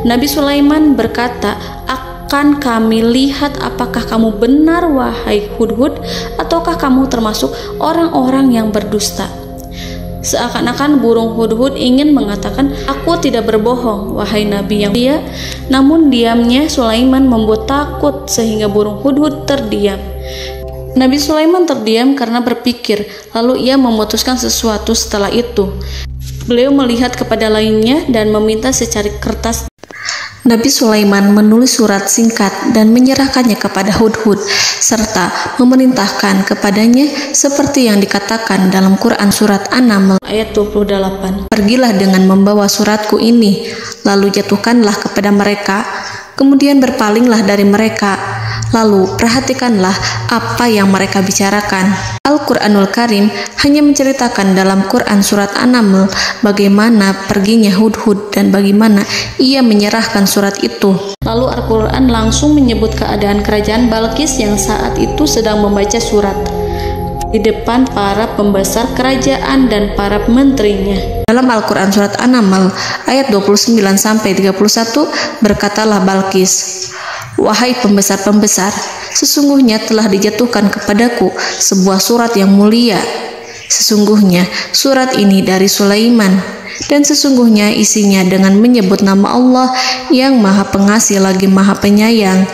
Nabi Sulaiman berkata, "Akan kami lihat apakah kamu benar wahai hudhud, ataukah kamu termasuk orang-orang yang berdusta." Seakan-akan burung hudhud ingin mengatakan, "Aku tidak berbohong, wahai Nabi yang mulia." Namun diamnya Sulaiman membuat takut sehingga burung hudhud terdiam. Nabi Sulaiman terdiam karena berpikir, lalu ia memutuskan sesuatu setelah itu. Beliau melihat kepada lainnya dan meminta secari kertas. Nabi Sulaiman menulis surat singkat dan menyerahkannya kepada hudhud serta memerintahkan kepadanya seperti yang dikatakan dalam Quran surat An-Naml ayat 28. "Pergilah dengan membawa suratku ini, lalu jatuhkanlah kepada mereka, kemudian berpalinglah dari mereka, lalu perhatikanlah apa yang mereka bicarakan." Al-Quranul Karim hanya menceritakan dalam Quran surat An-Naml bagaimana perginya hudhud dan bagaimana ia menyerahkan surat itu. Lalu Al-Quran langsung menyebut keadaan kerajaan Balqis yang saat itu sedang membaca surat di depan para pembesar kerajaan dan para menterinya. Dalam Al-Quran surat An-Naml ayat 29-31 berkatalah Balqis, "Wahai pembesar-pembesar, sesungguhnya telah dijatuhkan kepadaku sebuah surat yang mulia. Sesungguhnya surat ini dari Sulaiman, dan sesungguhnya isinya dengan menyebut nama Allah yang Maha Pengasih lagi Maha Penyayang,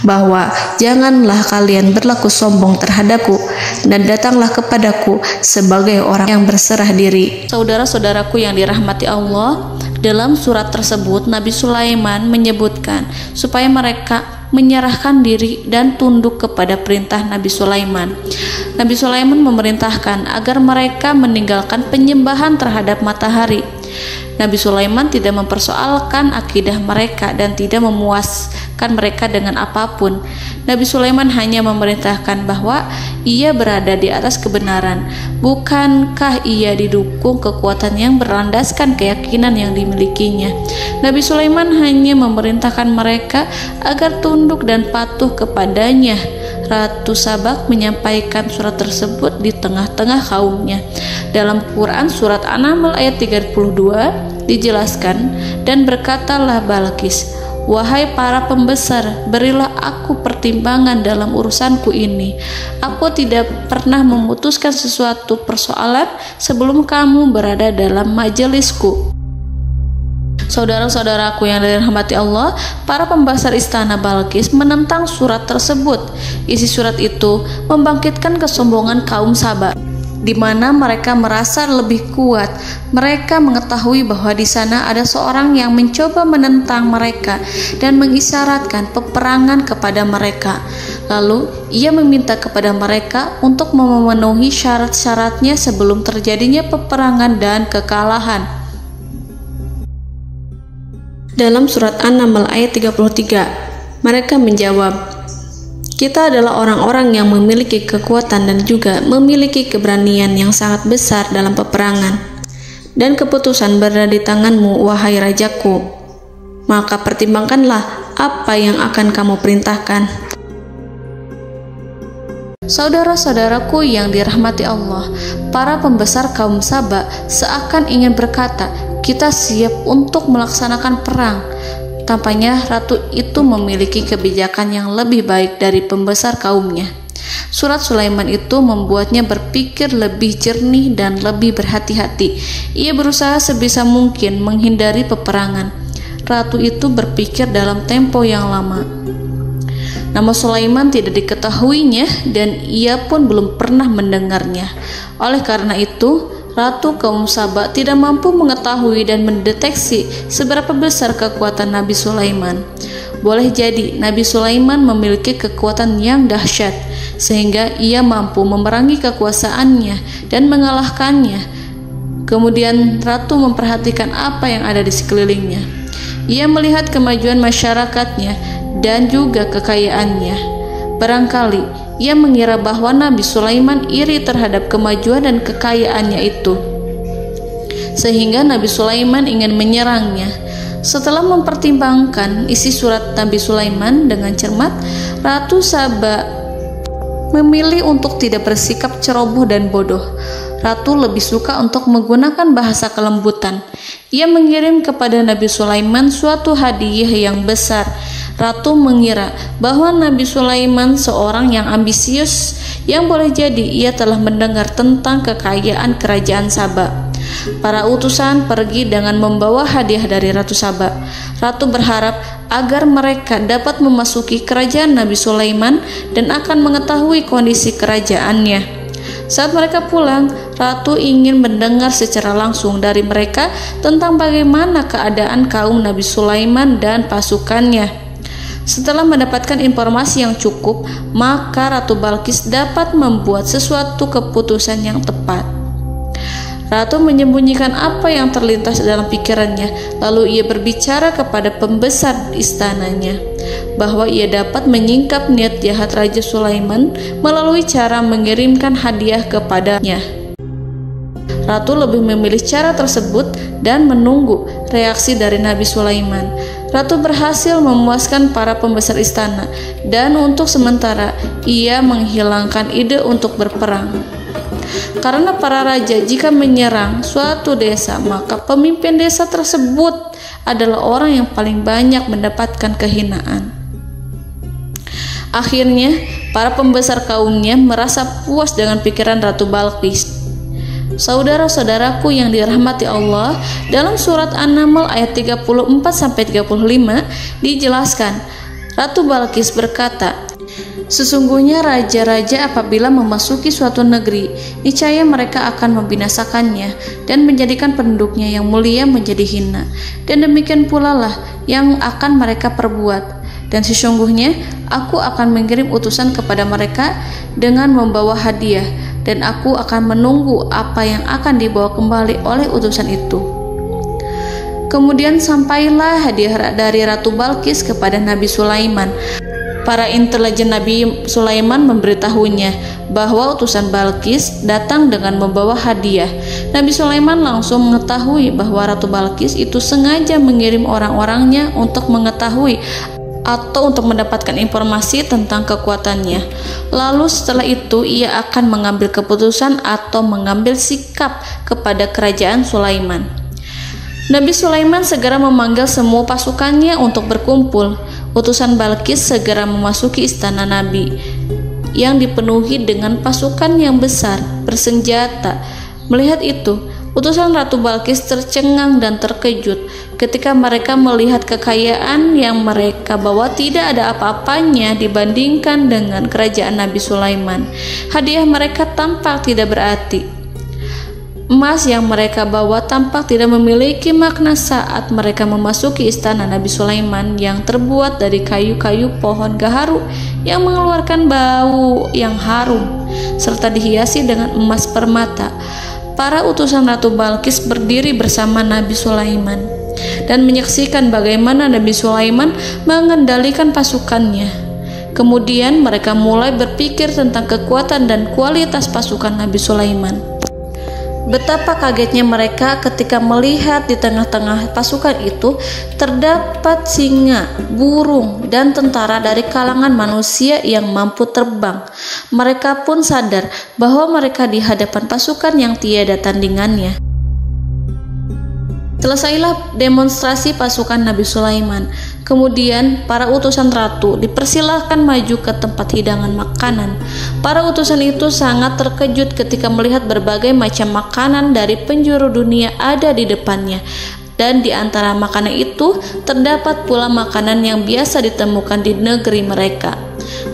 bahwa janganlah kalian berlaku sombong terhadapku, dan datanglah kepadaku sebagai orang yang berserah diri." Saudara-saudaraku yang dirahmati Allah, dalam surat tersebut Nabi Sulaiman menyebutkan supaya mereka menyerahkan diri dan tunduk kepada perintah Nabi Sulaiman. Nabi Sulaiman memerintahkan agar mereka meninggalkan penyembahan terhadap matahari. Nabi Sulaiman tidak mempersoalkan akidah mereka dan tidak memuaskan mereka dengan apapun. Nabi Sulaiman hanya memerintahkan bahwa ia berada di atas kebenaran. Bukankah ia didukung kekuatan yang berlandaskan keyakinan yang dimilikinya? Nabi Sulaiman hanya memerintahkan mereka agar tunduk dan patuh kepadanya. Ratu Sabak menyampaikan surat tersebut di tengah-tengah kaumnya. Dalam Quran surat An-Naml ayat 32 dijelaskan, "Dan berkatalah Balqis, wahai para pembesar, berilah aku pertimbangan dalam urusanku ini. Aku tidak pernah memutuskan sesuatu persoalan sebelum kamu berada dalam majelisku." Saudara-saudaraku yang dirahmati Allah, para pembesar istana Balqis menentang surat tersebut. Isi surat itu membangkitkan kesombongan kaum Sabak, di mana mereka merasa lebih kuat. Mereka mengetahui bahwa di sana ada seorang yang mencoba menentang mereka dan mengisyaratkan peperangan kepada mereka. Lalu ia meminta kepada mereka untuk memenuhi syarat-syaratnya sebelum terjadinya peperangan dan kekalahan. Dalam surat An-Naml ayat 33, mereka menjawab, "Kita adalah orang-orang yang memiliki kekuatan dan juga memiliki keberanian yang sangat besar dalam peperangan. Dan keputusan berada di tanganmu, wahai rajaku. Maka pertimbangkanlah apa yang akan kamu perintahkan." Saudara-saudaraku yang dirahmati Allah, para pembesar kaum Sabak seakan ingin berkata, "Kita siap untuk melaksanakan perang." Tampaknya ratu itu memiliki kebijakan yang lebih baik dari pembesar kaumnya. Surat Sulaiman itu membuatnya berpikir lebih jernih dan lebih berhati-hati. Ia berusaha sebisa mungkin menghindari peperangan. Ratu itu berpikir dalam tempo yang lama. Nama Sulaiman tidak diketahuinya dan ia pun belum pernah mendengarnya. Oleh karena itu, Ratu kaum Sabak tidak mampu mengetahui dan mendeteksi seberapa besar kekuatan Nabi Sulaiman. boleh jadi Nabi Sulaiman memiliki kekuatan yang dahsyat sehingga ia mampu memerangi kekuasaannya dan mengalahkannya. Kemudian ratu memperhatikan apa yang ada di sekelilingnya. Ia melihat kemajuan masyarakatnya dan juga kekayaannya. Barangkali ia mengira bahwa Nabi Sulaiman iri terhadap kemajuan dan kekayaannya itu, sehingga Nabi Sulaiman ingin menyerangnya. Setelah mempertimbangkan isi surat Nabi Sulaiman dengan cermat, Ratu Saba memilih untuk tidak bersikap ceroboh dan bodoh. Ratu lebih suka untuk menggunakan bahasa kelembutan. Ia mengirim kepada Nabi Sulaiman suatu hadiah yang besar. Ratu mengira bahwa Nabi Sulaiman seorang yang ambisius, yang boleh jadi ia telah mendengar tentang kekayaan kerajaan Saba. Para utusan pergi dengan membawa hadiah dari Ratu Saba. Ratu berharap agar mereka dapat memasuki kerajaan Nabi Sulaiman dan akan mengetahui kondisi kerajaannya. Saat mereka pulang, Ratu ingin mendengar secara langsung dari mereka tentang bagaimana keadaan kaum Nabi Sulaiman dan pasukannya. Setelah mendapatkan informasi yang cukup, maka Ratu Balqis dapat membuat sesuatu keputusan yang tepat. Ratu menyembunyikan apa yang terlintas dalam pikirannya, lalu ia berbicara kepada pembesar istananya bahwa ia dapat menyingkap niat jahat Raja Sulaiman melalui cara mengirimkan hadiah kepadanya. Ratu lebih memilih cara tersebut dan menunggu reaksi dari Nabi Sulaiman. Ratu berhasil memuaskan para pembesar istana, dan untuk sementara ia menghilangkan ide untuk berperang. Karena para raja jika menyerang suatu desa, maka pemimpin desa tersebut adalah orang yang paling banyak mendapatkan kehinaan. Akhirnya, para pembesar kaumnya merasa puas dengan pikiran Ratu Balqis. Saudara-saudaraku yang dirahmati Allah, dalam surat An-Naml ayat 34-35 dijelaskan, Ratu Balqis berkata, "Sesungguhnya raja-raja apabila memasuki suatu negeri, niscaya mereka akan membinasakannya dan menjadikan penduduknya yang mulia menjadi hina. Dan demikian pula lah yang akan mereka perbuat. Dan sesungguhnya aku akan mengirim utusan kepada mereka dengan membawa hadiah, dan aku akan menunggu apa yang akan dibawa kembali oleh utusan itu." Kemudian sampailah hadiah dari Ratu Balqis kepada Nabi Sulaiman. Para intelijen Nabi Sulaiman memberitahunya bahwa utusan Balqis datang dengan membawa hadiah. Nabi Sulaiman langsung mengetahui bahwa Ratu Balqis itu sengaja mengirim orang-orangnya untuk mengetahui atau untuk mendapatkan informasi tentang kekuatannya. Lalu setelah itu ia akan mengambil keputusan atau mengambil sikap kepada kerajaan Sulaiman. Nabi Sulaiman segera memanggil semua pasukannya untuk berkumpul. Utusan Balqis segera memasuki istana Nabi yang dipenuhi dengan pasukan yang besar bersenjata. Melihat itu, utusan Ratu Balqis tercengang dan terkejut ketika mereka melihat kekayaan yang mereka bawa tidak ada apa-apanya dibandingkan dengan kerajaan Nabi Sulaiman. Hadiah mereka tampak tidak berarti. Emas yang mereka bawa tampak tidak memiliki makna saat mereka memasuki istana Nabi Sulaiman yang terbuat dari kayu-kayu pohon gaharu yang mengeluarkan bau yang harum serta dihiasi dengan emas permata. Para utusan Ratu Balqis berdiri bersama Nabi Sulaiman dan menyaksikan bagaimana Nabi Sulaiman mengendalikan pasukannya. Kemudian mereka mulai berpikir tentang kekuatan dan kualitas pasukan Nabi Sulaiman. Betapa kagetnya mereka ketika melihat di tengah-tengah pasukan itu terdapat singa, burung, dan tentara dari kalangan manusia yang mampu terbang. Mereka pun sadar bahwa mereka di hadapan pasukan yang tiada tandingannya. Selesailah demonstrasi pasukan Nabi Sulaiman. Kemudian para utusan ratu dipersilahkan maju ke tempat hidangan makanan. Para utusan itu sangat terkejut ketika melihat berbagai macam makanan dari penjuru dunia ada di depannya. Dan di antara makanan itu terdapat pula makanan yang biasa ditemukan di negeri mereka.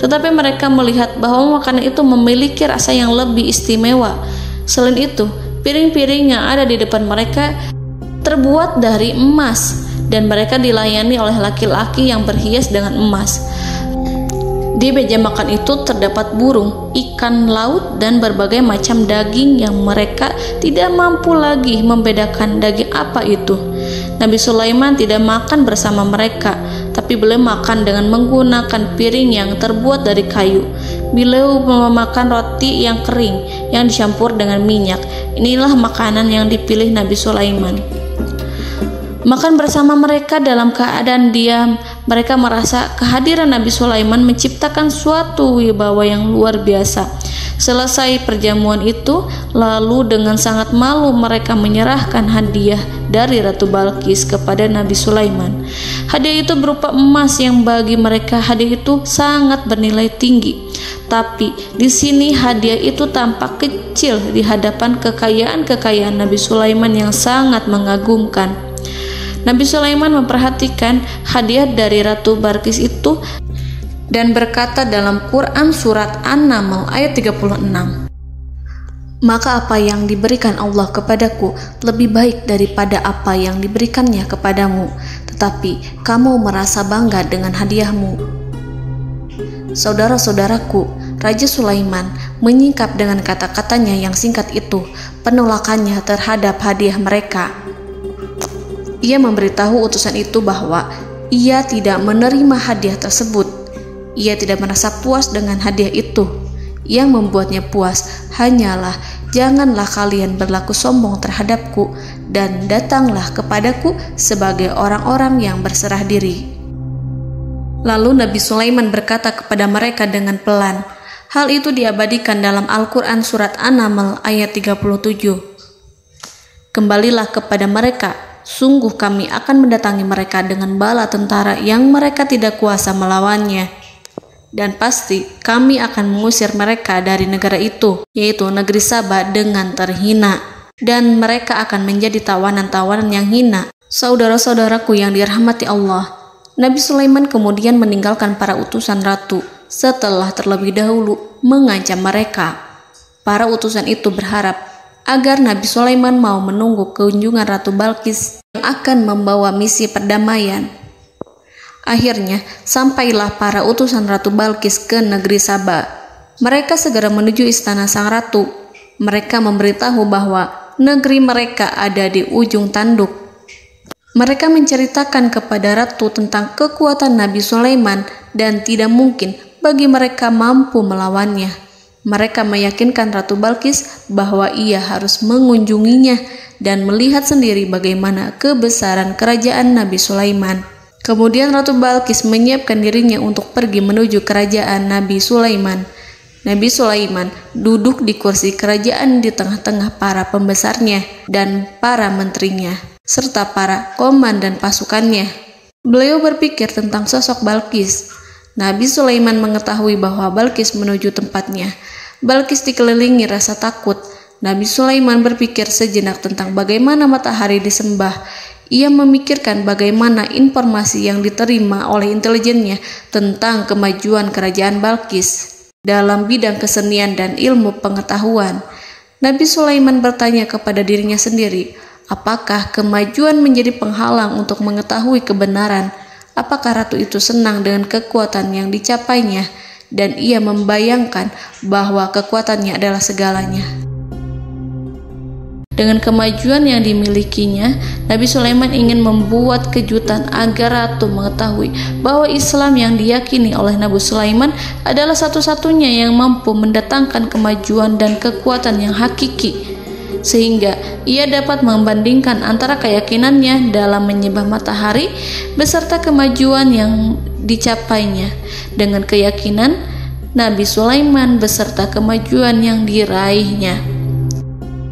Tetapi mereka melihat bahwa makanan itu memiliki rasa yang lebih istimewa. Selain itu, piring-piring yang ada di depan mereka terbuat dari emas dan mereka dilayani oleh laki-laki yang berhias dengan emas. Di meja makan itu terdapat burung, ikan laut, dan berbagai macam daging yang mereka tidak mampu lagi membedakan daging apa itu. Nabi Sulaiman tidak makan bersama mereka, tapi beliau makan dengan menggunakan piring yang terbuat dari kayu. Beliau memakan roti yang kering yang dicampur dengan minyak. Inilah makanan yang dipilih Nabi Sulaiman. Makan bersama mereka dalam keadaan diam, mereka merasa kehadiran Nabi Sulaiman menciptakan suatu wibawa yang luar biasa. Selesai perjamuan itu, lalu dengan sangat malu mereka menyerahkan hadiah dari Ratu Balqis kepada Nabi Sulaiman. Hadiah itu berupa emas yang bagi mereka hadiah itu sangat bernilai tinggi. Tapi di sini hadiah itu tampak kecil di hadapan kekayaan Nabi Sulaiman yang sangat mengagumkan. Nabi Sulaiman memperhatikan hadiah dari Ratu Balqis itu dan berkata dalam Quran surat An-Naml ayat 36, "Maka apa yang diberikan Allah kepadaku lebih baik daripada apa yang diberikannya kepadamu, tetapi kamu merasa bangga dengan hadiahmu." Saudara-saudaraku, Raja Sulaiman menyingkap dengan kata-katanya yang singkat itu penolakannya terhadap hadiah mereka. Ia memberitahu utusan itu bahwa ia tidak menerima hadiah tersebut. Ia tidak merasa puas dengan hadiah itu. Yang membuatnya puas hanyalah, janganlah kalian berlaku sombong terhadapku dan datanglah kepadaku sebagai orang-orang yang berserah diri. Lalu Nabi Sulaiman berkata kepada mereka dengan pelan. Hal itu diabadikan dalam Al-Quran surat An-Naml ayat 37. "Kembalilah kepada mereka, sungguh kami akan mendatangi mereka dengan bala tentara yang mereka tidak kuasa melawannya. Dan pasti kami akan mengusir mereka dari negara itu, yaitu negeri Saba, dengan terhina. Dan mereka akan menjadi tawanan-tawanan yang hina." Saudara-saudaraku yang dirahmati Allah, Nabi Sulaiman kemudian meninggalkan para utusan ratu setelah terlebih dahulu mengancam mereka. Para utusan itu berharap agar Nabi Sulaiman mau menunggu kunjungan Ratu Balqis yang akan membawa misi perdamaian. Akhirnya, sampailah para utusan Ratu Balqis ke negeri Saba. Mereka segera menuju istana sang ratu. Mereka memberitahu bahwa negeri mereka ada di ujung tanduk. Mereka menceritakan kepada ratu tentang kekuatan Nabi Sulaiman dan tidak mungkin bagi mereka mampu melawannya. Mereka meyakinkan Ratu Balqis bahwa ia harus mengunjunginya dan melihat sendiri bagaimana kebesaran kerajaan Nabi Sulaiman. Kemudian Ratu Balqis menyiapkan dirinya untuk pergi menuju kerajaan Nabi Sulaiman. Nabi Sulaiman duduk di kursi kerajaan di tengah-tengah para pembesarnya dan para menterinya, serta para komandan pasukannya. Beliau berpikir tentang sosok Balqis. Nabi Sulaiman mengetahui bahwa Balqis menuju tempatnya. Balqis dikelilingi rasa takut. Nabi Sulaiman berpikir sejenak tentang bagaimana matahari disembah. Ia memikirkan bagaimana informasi yang diterima oleh intelijennya tentang kemajuan kerajaan Balqis dalam bidang kesenian dan ilmu pengetahuan. Nabi Sulaiman bertanya kepada dirinya sendiri, apakah kemajuan menjadi penghalang untuk mengetahui kebenaran? Apakah ratu itu senang dengan kekuatan yang dicapainya? Dan ia membayangkan bahwa kekuatannya adalah segalanya. Dengan kemajuan yang dimilikinya, Nabi Sulaiman ingin membuat kejutan agar ratu mengetahui bahwa Islam yang diyakini oleh Nabi Sulaiman adalah satu-satunya yang mampu mendatangkan kemajuan dan kekuatan yang hakiki, sehingga ia dapat membandingkan antara keyakinannya dalam menyembah matahari beserta kemajuan yang dicapainya dengan keyakinan Nabi Sulaiman beserta kemajuan yang diraihnya.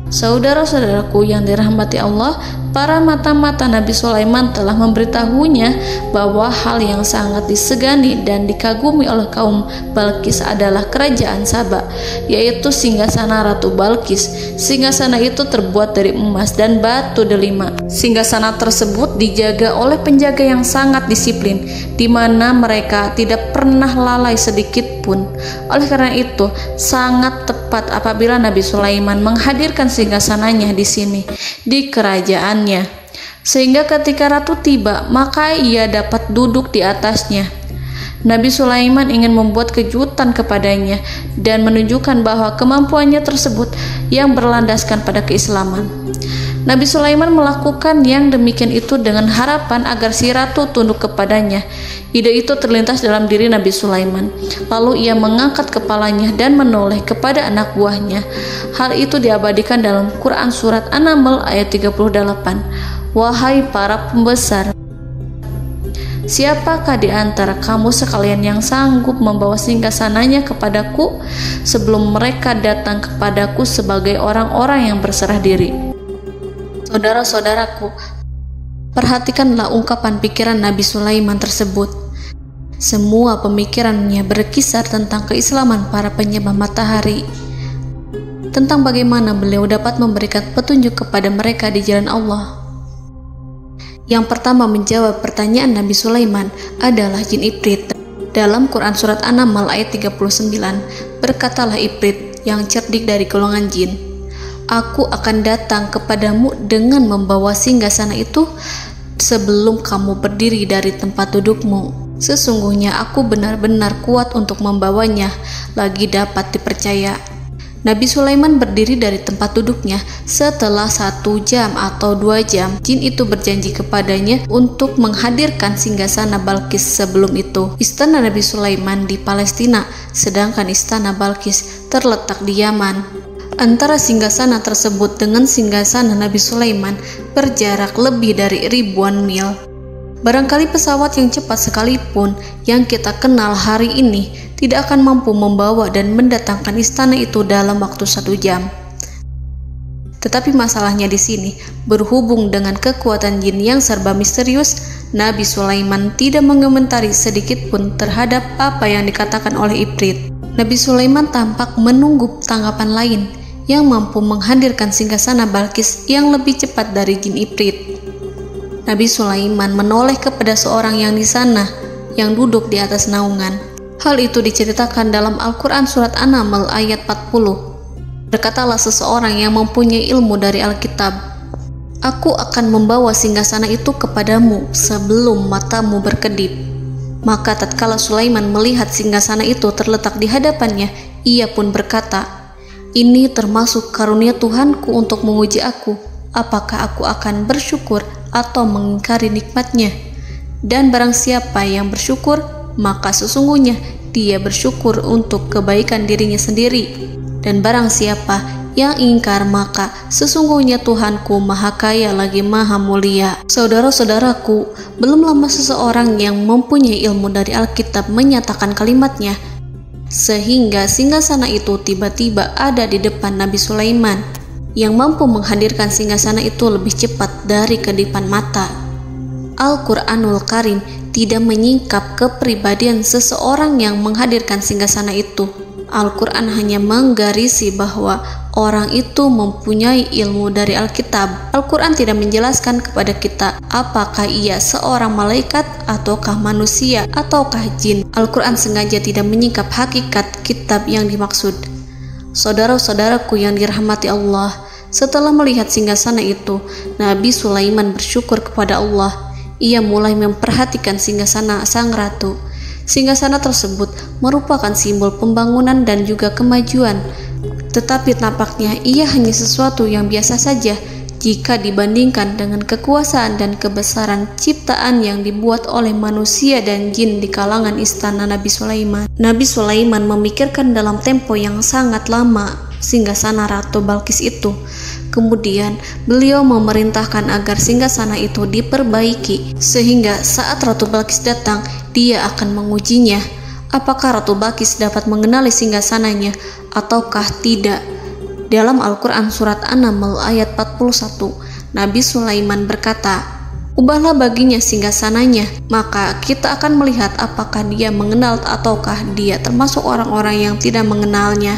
Saudara-saudaraku yang dirahmati Allah, para mata-mata Nabi Sulaiman telah memberitahunya bahwa hal yang sangat disegani dan dikagumi oleh kaum Balqis adalah kerajaan Saba, yaitu singgasana Ratu Balqis. Singgasana itu terbuat dari emas dan batu delima. Singgasana tersebut dijaga oleh penjaga yang sangat disiplin, di mana mereka tidak pernah lalai sedikit pun. Oleh karena itu, sangat tepat apabila Nabi Sulaiman menghadirkan singgasananya di sini, di kerajaannya. sehingga ketika ratu tiba, maka ia dapat duduk di atasnya. Nabi Sulaiman ingin membuat kejutan kepadanya dan menunjukkan bahwa kemampuannya tersebut yang berlandaskan pada keislaman. Nabi Sulaiman melakukan yang demikian itu dengan harapan agar si ratu tunduk kepadanya. Ide itu terlintas dalam diri Nabi Sulaiman. Lalu ia mengangkat kepalanya dan menoleh kepada anak buahnya. Hal itu diabadikan dalam Quran Surat An-Naml ayat 38. Wahai para pembesar, siapakah di antara kamu sekalian yang sanggup membawa singgasananya kepadaku sebelum mereka datang kepadaku sebagai orang-orang yang berserah diri? Saudara-saudaraku, perhatikanlah ungkapan pikiran Nabi Sulaiman tersebut. Semua pemikirannya berkisar tentang keislaman para penyembah matahari, tentang bagaimana beliau dapat memberikan petunjuk kepada mereka di jalan Allah. Yang pertama menjawab pertanyaan Nabi Sulaiman adalah jin Ifrit. Dalam Quran Surat An-Naml ayat 39, berkatalah Ifrit yang cerdik dari golongan jin, "Aku akan datang kepadamu dengan membawa singgasana itu sebelum kamu berdiri dari tempat dudukmu. Sesungguhnya aku benar-benar kuat untuk membawanya, lagi dapat dipercaya." Nabi Sulaiman berdiri dari tempat duduknya. Setelah 1 jam atau 2 jam, jin itu berjanji kepadanya untuk menghadirkan singgasana Balkis. Sebelum itu, istana Nabi Sulaiman di Palestina, sedangkan istana Balkis terletak di Yaman. Antara singgasana tersebut dengan singgasana Nabi Sulaiman berjarak lebih dari ribuan mil. Barangkali pesawat yang cepat sekalipun yang kita kenal hari ini tidak akan mampu membawa dan mendatangkan istana itu dalam waktu 1 jam. Tetapi masalahnya di sini, berhubung dengan kekuatan jin yang serba misterius, Nabi Sulaiman tidak mengomentari sedikit pun terhadap apa yang dikatakan oleh Ifrit. Nabi Sulaiman tampak menunggu tanggapan lain yang mampu menghadirkan singgasana Balkis yang lebih cepat dari jin Ifrit. Nabi Sulaiman menoleh kepada seorang yang di sana, yang duduk di atas naungan. Hal itu diceritakan dalam Al-Quran Surat An-Naml ayat 40. Berkatalah seseorang yang mempunyai ilmu dari Alkitab, "Aku akan membawa singgasana itu kepadamu sebelum matamu berkedip." Maka tatkala Sulaiman melihat singgasana itu terletak di hadapannya, ia pun berkata, "Ini termasuk karunia Tuhanku untuk menguji aku. Apakah aku akan bersyukur atau mengingkari nikmatnya? Dan barang siapa yang bersyukur, maka sesungguhnya dia bersyukur untuk kebaikan dirinya sendiri. Dan barang siapa yang ingkar, maka sesungguhnya Tuhanku maha kaya lagi maha mulia." Saudara-saudaraku, belum lama seseorang yang mempunyai ilmu dari Alkitab menyatakan kalimatnya, sehingga singgasana itu tiba-tiba ada di depan Nabi Sulaiman, yang mampu menghadirkan singgasana itu lebih cepat dari kedipan mata. Al-Quranul Karim tidak menyingkap kepribadian seseorang yang menghadirkan singgasana itu. Al-Quran hanya menggarisi bahwa orang itu mempunyai ilmu dari Alkitab. Al-Quran tidak menjelaskan kepada kita apakah ia seorang malaikat ataukah manusia ataukah jin. Al-Quran sengaja tidak menyingkap hakikat kitab yang dimaksud. Saudara-saudaraku yang dirahmati Allah, setelah melihat singgasana itu, Nabi Sulaiman bersyukur kepada Allah. Ia mulai memperhatikan singgasana sang ratu. Singgasana tersebut merupakan simbol pembangunan dan juga kemajuan, tetapi tampaknya ia hanya sesuatu yang biasa saja jika dibandingkan dengan kekuasaan dan kebesaran ciptaan yang dibuat oleh manusia dan jin di kalangan istana Nabi Sulaiman. Nabi Sulaiman memikirkan dalam tempo yang sangat lama singgasana Ratu Balkis itu. Kemudian beliau memerintahkan agar singgasana itu diperbaiki, sehingga saat Ratu Balkis datang, dia akan mengujinya. Apakah Ratu Balkis dapat mengenali singgasananya ataukah tidak? Dalam Al-Quran Surat An-Naml ayat 41, Nabi Sulaiman berkata, "Ubahlah baginya singgasananya, maka kita akan melihat apakah dia mengenal ataukah dia termasuk orang-orang yang tidak mengenalnya."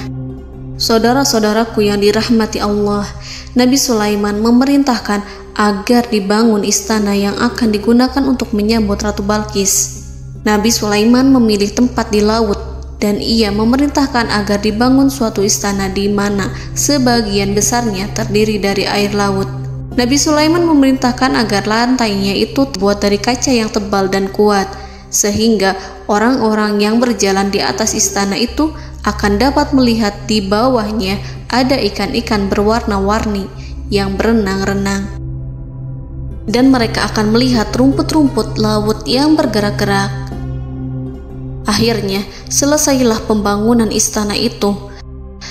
Saudara-saudaraku yang dirahmati Allah, Nabi Sulaiman memerintahkan agar dibangun istana yang akan digunakan untuk menyambut Ratu Balkis. Nabi Sulaiman memilih tempat di laut, dan ia memerintahkan agar dibangun suatu istana di mana sebagian besarnya terdiri dari air laut. Nabi Sulaiman memerintahkan agar lantainya itu terbuat dari kaca yang tebal dan kuat, sehingga orang-orang yang berjalan di atas istana itu akan dapat melihat di bawahnya ada ikan-ikan berwarna-warni yang berenang-renang. Dan mereka akan melihat rumput-rumput laut yang bergerak-gerak. Akhirnya, selesailah pembangunan istana itu.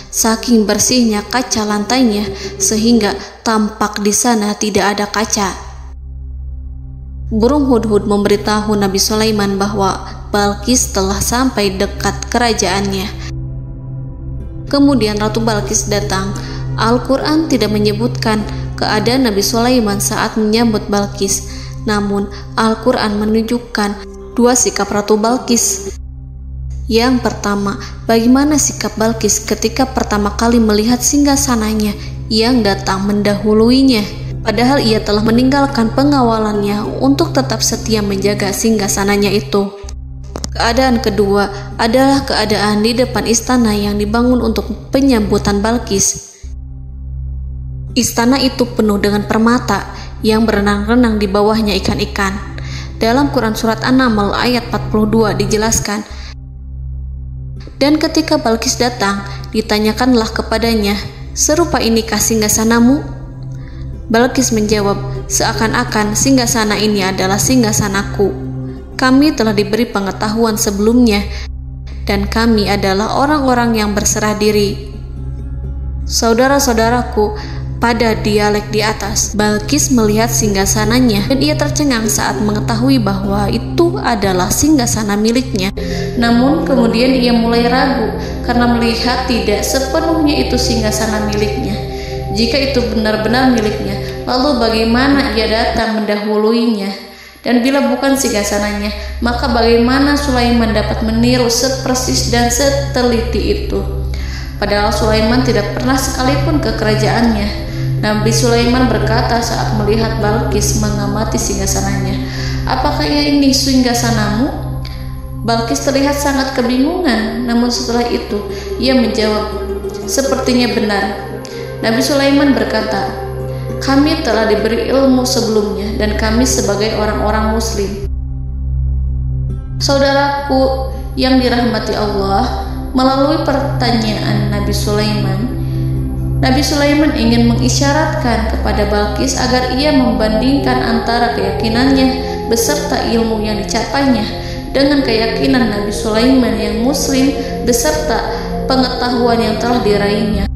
Saking bersihnya kaca lantainya, sehingga tampak di sana tidak ada kaca. Burung hudhud memberitahu Nabi Sulaiman bahwa Balqis telah sampai dekat kerajaannya. Kemudian Ratu Balqis datang. Al-Quran tidak menyebutkan keadaan Nabi Sulaiman saat menyambut Balqis, namun Al-Quran menunjukkan dua sikap Ratu Balqis. Yang pertama, bagaimana sikap Balqis ketika pertama kali melihat singgasananya yang datang mendahuluinya, padahal ia telah meninggalkan pengawalannya untuk tetap setia menjaga singgasananya itu. Keadaan kedua adalah keadaan di depan istana yang dibangun untuk penyambutan Balqis. Istana itu penuh dengan permata yang berenang-renang di bawahnya ikan-ikan. Dalam Quran Surat An-Naml ayat 42 dijelaskan, dan ketika Balqis datang, ditanyakanlah kepadanya, "Serupa inikah singgasanamu?" Balqis menjawab, "Seakan-akan singgasana ini adalah singgasanaku. Kami telah diberi pengetahuan sebelumnya, dan kami adalah orang-orang yang berserah diri." Saudara-saudaraku, pada dialek di atas, Balqis melihat singgasananya dan ia tercengang saat mengetahui bahwa itu adalah singgasana miliknya. Namun kemudian ia mulai ragu karena melihat tidak sepenuhnya itu singgasana miliknya. Jika itu benar-benar miliknya, lalu bagaimana ia datang mendahuluinya? Dan bila bukan singgasananya, maka bagaimana Sulaiman dapat meniru sepersis dan seteliti itu? Padahal Sulaiman tidak pernah sekalipun ke kerajaannya. Nabi Sulaiman berkata saat melihat Balqis mengamati singgasananya, "Apakah ini singgasanamu?" Balqis terlihat sangat kebingungan, namun setelah itu ia menjawab, "Sepertinya benar." Nabi Sulaiman berkata, "Kami telah diberi ilmu sebelumnya dan kami sebagai orang-orang muslim." Saudaraku yang dirahmati Allah, melalui pertanyaan Nabi Sulaiman ingin mengisyaratkan kepada Balqis agar ia membandingkan antara keyakinannya beserta ilmu yang dicapainya dengan keyakinan Nabi Sulaiman yang muslim beserta pengetahuan yang telah diraihnya.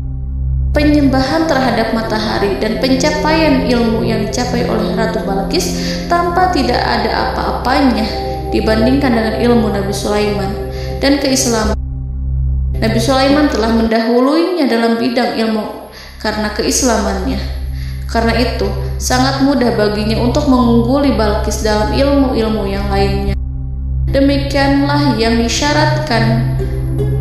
Penyembahan terhadap matahari dan pencapaian ilmu yang dicapai oleh Ratu Balqis tanpa tidak ada apa-apanya dibandingkan dengan ilmu Nabi Sulaiman dan keislaman. Nabi Sulaiman telah mendahuluinya dalam bidang ilmu karena keislamannya. Karena itu, sangat mudah baginya untuk mengungguli Balqis dalam ilmu-ilmu yang lainnya. Demikianlah yang disyaratkan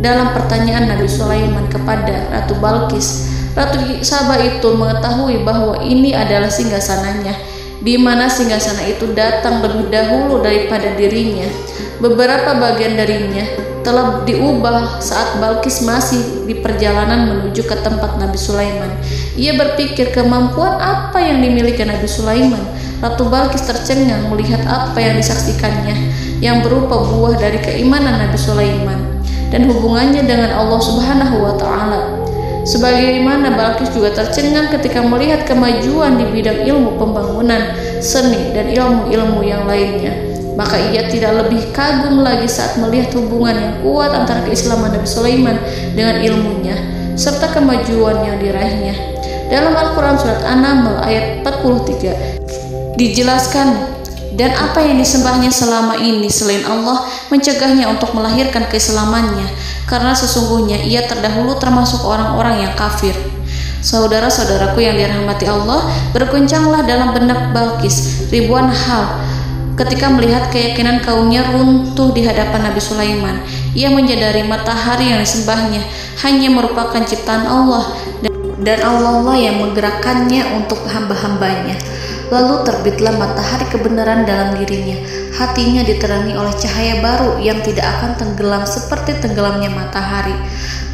dalam pertanyaan Nabi Sulaiman kepada Ratu Balqis. Ratu Saba itu mengetahui bahwa ini adalah singgasananya, di mana singgasana itu datang lebih dahulu daripada dirinya. Beberapa bagian darinya telah diubah saat Balqis masih di perjalanan menuju ke tempat Nabi Sulaiman. Ia berpikir kemampuan apa yang dimiliki Nabi Sulaiman. Ratu Balqis tercengang melihat apa yang disaksikannya, yang berupa buah dari keimanan Nabi Sulaiman dan hubungannya dengan Allah Subhanahu wa Ta'ala. Sebagaimana Balqis juga tercengang ketika melihat kemajuan di bidang ilmu pembangunan, seni, dan ilmu-ilmu yang lainnya. Maka ia tidak lebih kagum lagi saat melihat hubungan yang kuat antara keislaman Nabi Sulaiman dengan ilmunya serta kemajuan yang diraihnya. Dalam Al-Quran Surat An-Naml ayat 43 dijelaskan, dan apa yang disembahnya selama ini selain Allah mencegahnya untuk melahirkan keislamannya, karena sesungguhnya ia terdahulu termasuk orang-orang yang kafir. Saudara-saudaraku yang dirahmati Allah, berguncanglah dalam benak Balqis ribuan hal ketika melihat keyakinan kaumnya runtuh di hadapan Nabi Sulaiman. Ia menyadari matahari yang disembahnya hanya merupakan ciptaan Allah, dan Allah lah yang menggerakkannya untuk hamba-hambanya. Lalu terbitlah matahari kebenaran dalam dirinya. Hatinya diterangi oleh cahaya baru yang tidak akan tenggelam seperti tenggelamnya matahari.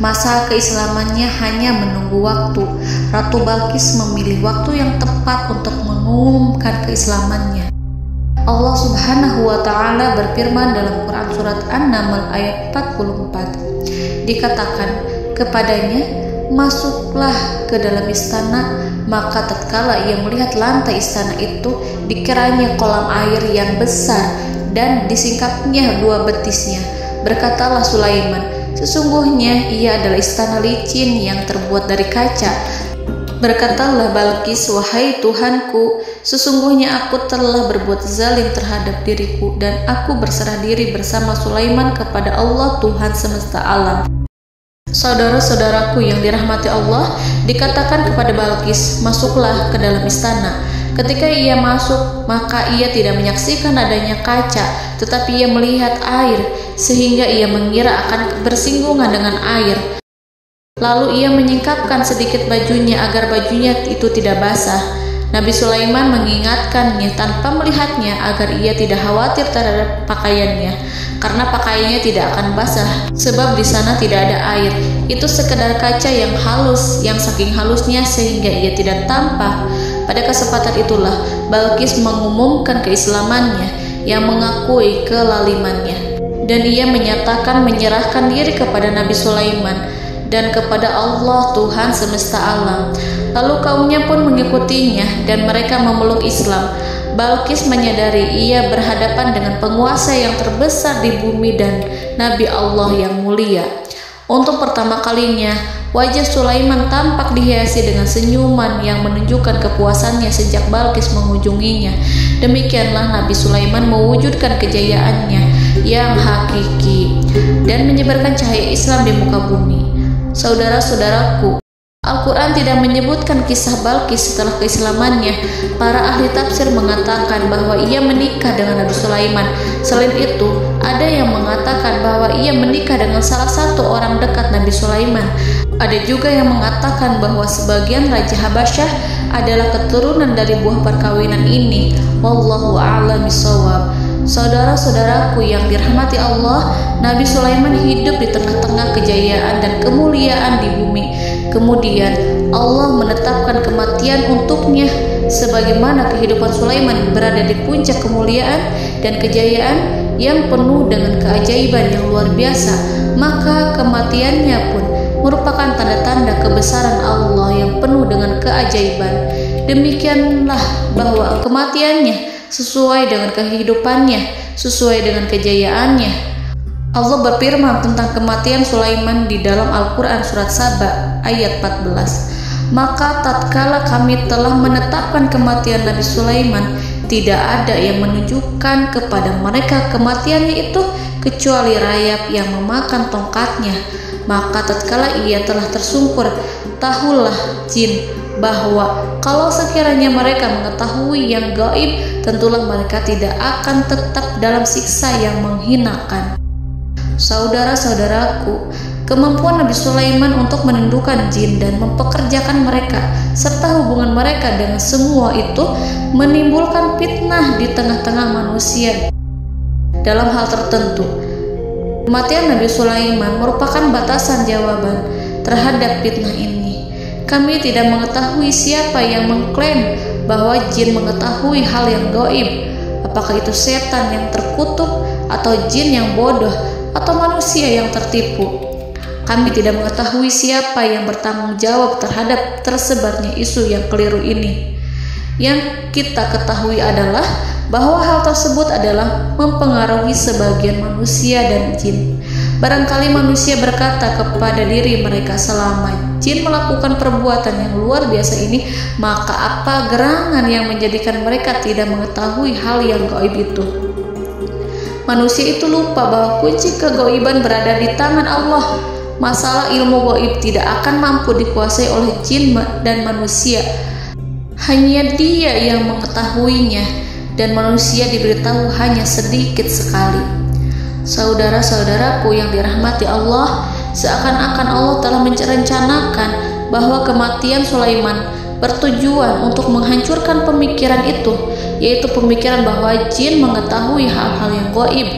Masa keislamannya hanya menunggu waktu. Ratu Balqis memilih waktu yang tepat untuk mengumumkan keislamannya. Allah Subhanahu wa Ta'ala berfirman dalam Quran Surat An-Naml ayat 44. Dikatakan kepadanya, masuklah ke dalam istana. Maka tatkala ia melihat lantai istana itu, dikiranya kolam air yang besar dan disingkapnya 2 betisnya. Berkatalah Sulaiman, sesungguhnya ia adalah istana licin yang terbuat dari kaca. Berkatalah Balqis, wahai Tuhanku, sesungguhnya aku telah berbuat zalim terhadap diriku dan aku berserah diri bersama Sulaiman kepada Allah Tuhan semesta alam. Saudara-saudaraku yang dirahmati Allah, dikatakan kepada Balqis, masuklah ke dalam istana. Ketika ia masuk, maka ia tidak menyaksikan adanya kaca, tetapi ia melihat air, sehingga ia mengira akan bersinggungan dengan air. Lalu ia menyingkapkan sedikit bajunya agar bajunya itu tidak basah. Nabi Sulaiman mengingatkannya tanpa melihatnya agar ia tidak khawatir terhadap pakaiannya, karena pakaiannya tidak akan basah sebab di sana tidak ada air. Itu sekedar kaca yang halus, yang saking halusnya sehingga ia tidak tampak. Pada kesempatan itulah Balqis mengumumkan keislamannya yang mengakui kelalimannya, dan ia menyatakan menyerahkan diri kepada Nabi Sulaiman dan kepada Allah Tuhan semesta alam. Lalu kaumnya pun mengikutinya dan mereka memeluk Islam. Balqis menyadari ia berhadapan dengan penguasa yang terbesar di bumi dan Nabi Allah yang mulia. Untuk pertama kalinya, wajah Sulaiman tampak dihiasi dengan senyuman yang menunjukkan kepuasannya sejak Balqis mengunjunginya. Demikianlah Nabi Sulaiman mewujudkan kejayaannya yang hakiki dan menyebarkan cahaya Islam di muka bumi. Saudara-saudaraku, Al-Quran tidak menyebutkan kisah Balqis setelah keislamannya. Para ahli tafsir mengatakan bahwa ia menikah dengan Nabi Sulaiman. Selain itu, ada yang mengatakan bahwa ia menikah dengan salah satu orang dekat Nabi Sulaiman. Ada juga yang mengatakan bahwa sebagian Raja Habasyah adalah keturunan dari buah perkawinan ini. Wallahu a'lam bishawab. Saudara-saudaraku yang dirahmati Allah, Nabi Sulaiman hidup di tengah-tengah kejayaan dan kemuliaan di bumi. Kemudian Allah menetapkan kematian untuknya, sebagaimana kehidupan Sulaiman berada di puncak kemuliaan dan kejayaan yang penuh dengan keajaiban yang luar biasa, maka kematiannya pun merupakan tanda-tanda kebesaran Allah yang penuh dengan keajaiban. Demikianlah bahwa kematiannya sesuai dengan kehidupannya, sesuai dengan kejayaannya. Allah berfirman tentang kematian Sulaiman di dalam Al-Quran Surat Saba ayat 14. Maka tatkala kami telah menetapkan kematian Nabi Sulaiman, tidak ada yang menunjukkan kepada mereka kematiannya itu kecuali rayap yang memakan tongkatnya. Maka tatkala ia telah tersungkur, tahulah jin bahwa kalau sekiranya mereka mengetahui yang gaib, tentulah mereka tidak akan tetap dalam siksa yang menghinakan. Saudara-saudaraku, kemampuan Nabi Sulaiman untuk menundukkan jin dan mempekerjakan mereka serta hubungan mereka dengan semua itu menimbulkan fitnah di tengah-tengah manusia dalam hal tertentu. Kematian Nabi Sulaiman merupakan batasan jawaban terhadap fitnah ini. Kami tidak mengetahui siapa yang mengklaim bahwa jin mengetahui hal yang gaib. Apakah itu setan yang terkutuk, atau jin yang bodoh, atau manusia yang tertipu? Kami tidak mengetahui siapa yang bertanggung jawab terhadap tersebarnya isu yang keliru ini. Yang kita ketahui adalah bahwa hal tersebut adalah mempengaruhi sebagian manusia dan jin. Barangkali manusia berkata kepada diri mereka, selama jin melakukan perbuatan yang luar biasa ini, maka apa gerangan yang menjadikan mereka tidak mengetahui hal yang gaib itu? Manusia itu lupa bahwa kunci kegaiban berada di tangan Allah. Masalah ilmu gaib tidak akan mampu dikuasai oleh jin dan manusia. Hanya Dia yang mengetahuinya, dan manusia diberitahu hanya sedikit sekali. Saudara-saudaraku yang dirahmati Allah, seakan-akan Allah telah merencanakan bahwa kematian Sulaiman bertujuan untuk menghancurkan pemikiran itu, yaitu pemikiran bahwa jin mengetahui hal-hal yang gaib.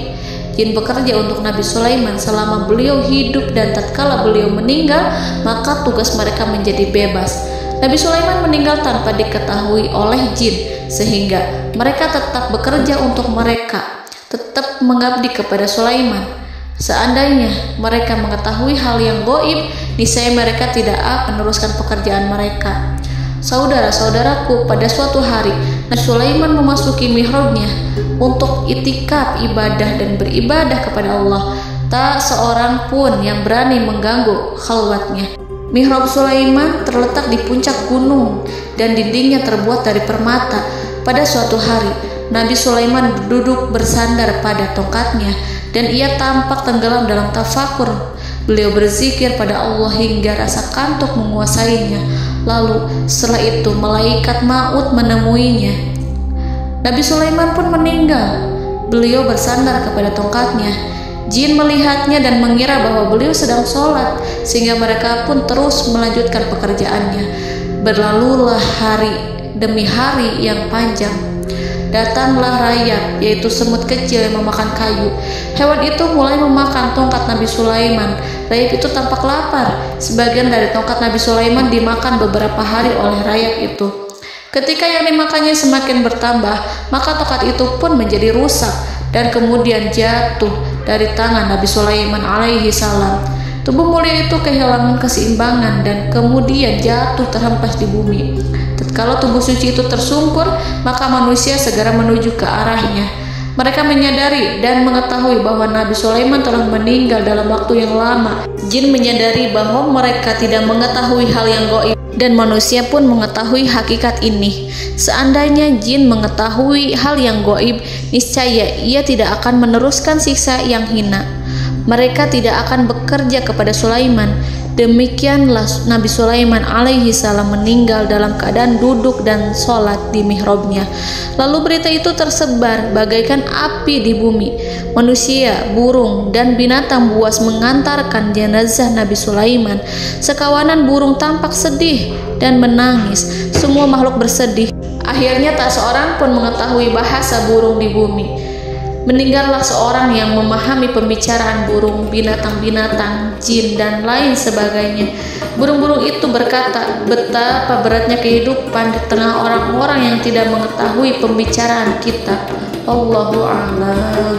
Jin bekerja untuk Nabi Sulaiman selama beliau hidup, dan tatkala beliau meninggal, maka tugas mereka menjadi bebas. Nabi Sulaiman meninggal tanpa diketahui oleh jin, sehingga mereka tetap bekerja untuk mereka, tetap mengabdi kepada Sulaiman. Seandainya mereka mengetahui hal yang gaib, niscaya mereka tidak akan meneruskan pekerjaan mereka. Saudara-saudaraku, pada suatu hari Nabi Sulaiman memasuki mihrabnya untuk itikaf ibadah dan beribadah kepada Allah. Tak seorang pun yang berani mengganggu khalwatnya. Mihrab Sulaiman terletak di puncak gunung dan dindingnya terbuat dari permata. Pada suatu hari, Nabi Sulaiman duduk bersandar pada tongkatnya dan ia tampak tenggelam dalam tafakur. Beliau berzikir pada Allah hingga rasa kantuk menguasainya. Lalu setelah itu malaikat maut menemuinya. Nabi Sulaiman pun meninggal. Beliau bersandar kepada tongkatnya. Jin melihatnya dan mengira bahwa beliau sedang sholat, sehingga mereka pun terus melanjutkan pekerjaannya. Berlalulah hari demi hari yang panjang. Datanglah rayap, yaitu semut kecil yang memakan kayu. Hewan itu mulai memakan tongkat Nabi Sulaiman. Rayap itu tampak lapar. Sebagian dari tongkat Nabi Sulaiman dimakan beberapa hari oleh rayap itu. Ketika yang dimakannya semakin bertambah, maka tongkat itu pun menjadi rusak dan kemudian jatuh dari tangan Nabi Sulaiman alaihi salam. Tubuh mulia itu kehilangan keseimbangan dan kemudian jatuh terhempas di bumi. Tatkala tubuh suci itu tersungkur, maka manusia segera menuju ke arahnya. Mereka menyadari dan mengetahui bahwa Nabi Sulaiman telah meninggal dalam waktu yang lama. Jin menyadari bahwa mereka tidak mengetahui hal yang gaib, dan manusia pun mengetahui hakikat ini. Seandainya jin mengetahui hal yang gaib, niscaya ia tidak akan meneruskan siksa yang hina. Mereka tidak akan bekerja kepada Sulaiman. Demikianlah Nabi Sulaiman alaihi salam meninggal dalam keadaan duduk dan sholat di mihrabnya. Lalu berita itu tersebar bagaikan api di bumi. Manusia, burung, dan binatang buas mengantarkan jenazah Nabi Sulaiman. Sekawanan burung tampak sedih dan menangis. Semua makhluk bersedih. Akhirnya tak seorang pun mengetahui bahasa burung di bumi. Meninggallah seorang yang memahami pembicaraan burung, binatang-binatang, jin, dan lain sebagainya. Burung-burung itu berkata, betapa beratnya kehidupan di tengah orang-orang yang tidak mengetahui pembicaraan kita. Allahu a'lam.